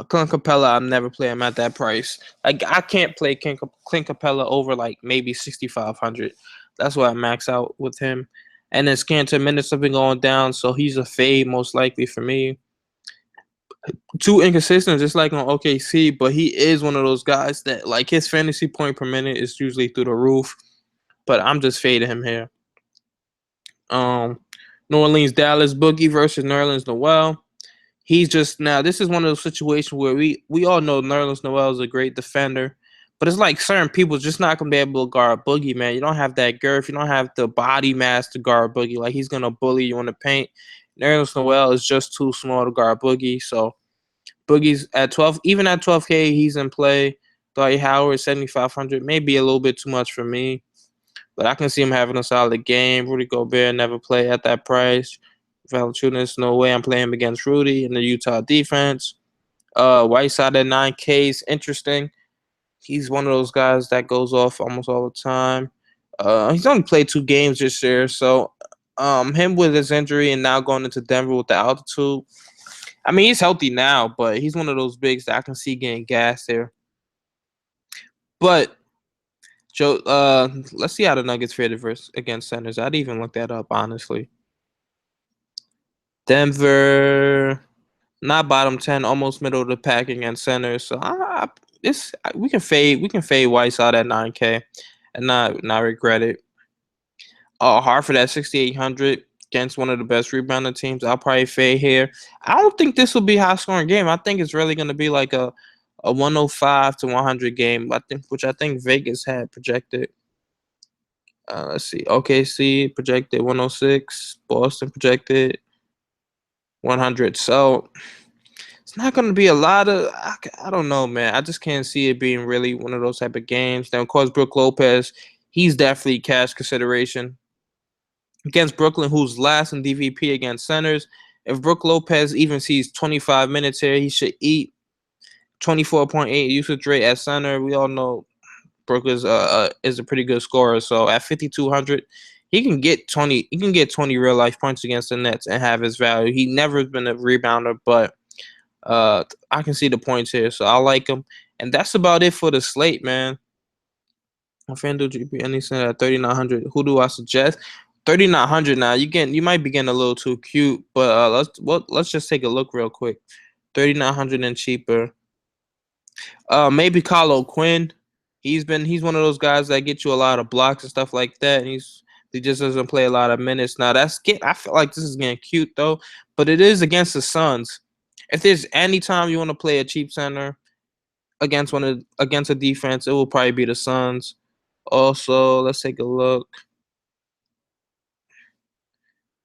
A: Clint Capella, I'm never playing him at that price. Like I can't play Clint Capella over like maybe 6,500. That's why I max out with him. And then Scanter minutes have been going down, so he's a fade most likely for me. Too inconsistent, just like on OKC, but he is one of those guys that like his fantasy point per minute is usually through the roof. But I'm just fading him here. Um, New Orleans Dallas Boogie versus Nerlens Noel. He's just now. This is one of those situations where we all know Nerlens Noel is a great defender, but it's like certain people just not gonna be able to guard Boogie. Man, you don't have that girth. You don't have the body mass to guard Boogie. Like he's gonna bully you in the paint. Nerlens Noel is just too small to guard Boogie. So Boogie's at 12. Even at 12K, he's in play. Dwight Howard 7,500, maybe a little bit too much for me. But I can see him having a solid game. Rudy Gobert never play at that price. Valanciunas, no way I'm playing him against Rudy in the Utah defense. Whiteside at 9K is interesting. He's one of those guys that goes off almost all the time. He's only played 2 games this year, so him with his injury and now going into Denver with the altitude. I mean, he's healthy now, but he's one of those bigs that I can see getting gas there. But Joe, let's see how the Nuggets fared versus against centers. I'd even look that up honestly. Denver, not bottom 10, almost middle of the pack against centers. So we can fade Whiteside at 9K and not regret it. Hartford at 6,800 against one of the best rebounder teams. I'll probably fade here. I don't think this will be a high scoring game. I think it's really going to be like a 105 to 100 game. Which I think Vegas had projected. Let's see. OKC projected 106. Boston projected 100. So it's not going to be a lot of. I don't know, man. I just can't see it being really one of those type of games. Then, of course, Brook Lopez, he's definitely cash consideration against Brooklyn, who's last in DVP against centers. If Brook Lopez even sees 25 minutes here, he should eat 24.8 usage rate at center. We all know Brook is a pretty good scorer. So at 5,200, he can get 20. He can get 20 real life points against the Nets and have his value. He never been a rebounder, but I can see the points here, so I like him. And that's about it for the slate, man. Fanduel GP Anderson at 3,900. Who do I suggest? 3,900 now. You might be getting a little too cute, but let's just take a look real quick. 3,900 and cheaper. Maybe Carlo Quinn. He's one of those guys that get you a lot of blocks and stuff like that. And he just doesn't play a lot of minutes. Now I feel like this is getting cute though, but it is against the Suns. If there's any time you want to play a cheap center against a defense, it will probably be the Suns. Also, let's take a look.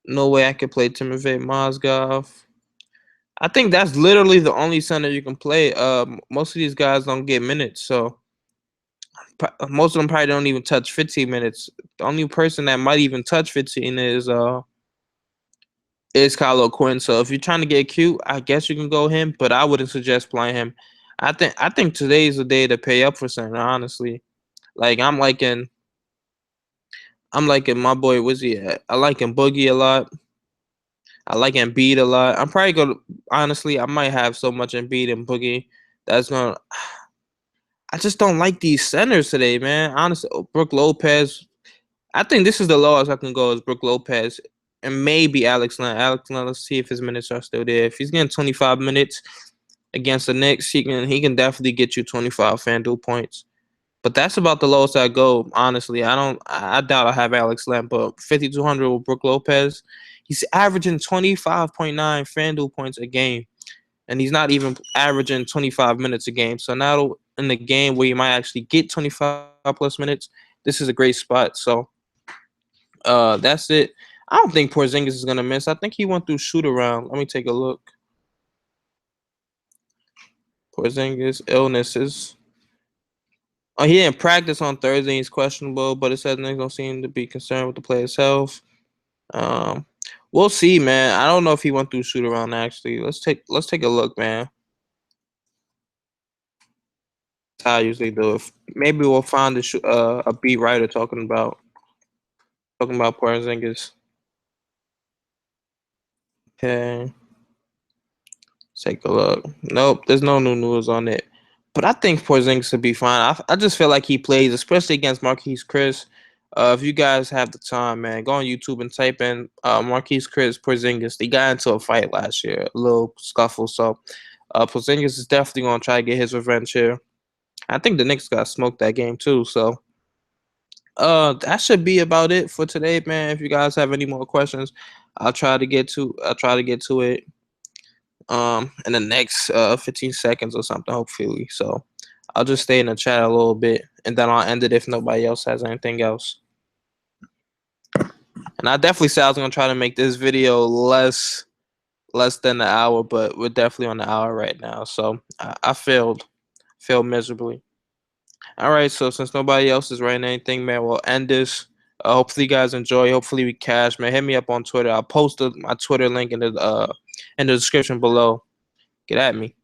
A: No way I could play Timofey Mozgov. I think that's literally the only center you can play. Most of these guys don't get minutes, so most of them probably don't even touch 15 minutes. The only person that might even touch 15 is Kylo Quinn. So if you're trying to get cute, I guess you can go him, but I wouldn't suggest playing him. I think today is the day to pay up for center, honestly. Like I'm liking my boy. What's he at? I like him Boogie a lot. I like Embiid a lot. I'm probably gonna honestly. I might have so much Embiid and Boogie that's gonna. I just don't like these centers today, man. Honestly, Brook Lopez. I think this is the lowest I can go is Brook Lopez and maybe Alex Len. Alex Len. Let's see if his minutes are still there. If he's getting 25 minutes against the Knicks, he can definitely get you 25 FanDuel points. But that's about the lowest I go. Honestly, I doubt I have Alex Len, but 5,200 with Brook Lopez. He's averaging 25.9 FanDuel points a game, and he's not even averaging 25 minutes a game. So now in the game where you might actually get 25 plus minutes, this is a great spot. So that's it. I don't think Porzingis is gonna miss. I think he went through shoot around. Let me take a look. Porzingis illnesses. Oh, he didn't practice on Thursday. He's questionable, but it says they don't seem to be concerned with the player's health. Um, we'll see, man. I don't know if he went through shoot around actually. Let's take a look, man. That's how I usually do it. Maybe we'll find a beat writer talking about Porzingis. Okay. Take a look. Nope, there's no new news on it. But I think Porzingis would be fine. I just feel like he plays, especially against Marquise Chris. If you guys have the time, man, go on YouTube and type in Marquise Chris Porzingis. They got into a fight last year, a little scuffle. So Porzingis is definitely gonna try to get his revenge here. I think the Knicks got smoked that game too. So that should be about it for today, man. If you guys have any more questions, I'll try to get to it in the next 15 seconds or something, hopefully. So I'll just stay in the chat a little bit and then I'll end it if nobody else has anything else. And I definitely said I was gonna try to make this video less than an hour, but we're definitely on the hour right now. So I failed miserably. All right, so since nobody else is writing anything, man, we'll end this. Hopefully you guys enjoy. Hopefully we cash, man. Hit me up on Twitter. I'll post my Twitter link in the description below. Get at me.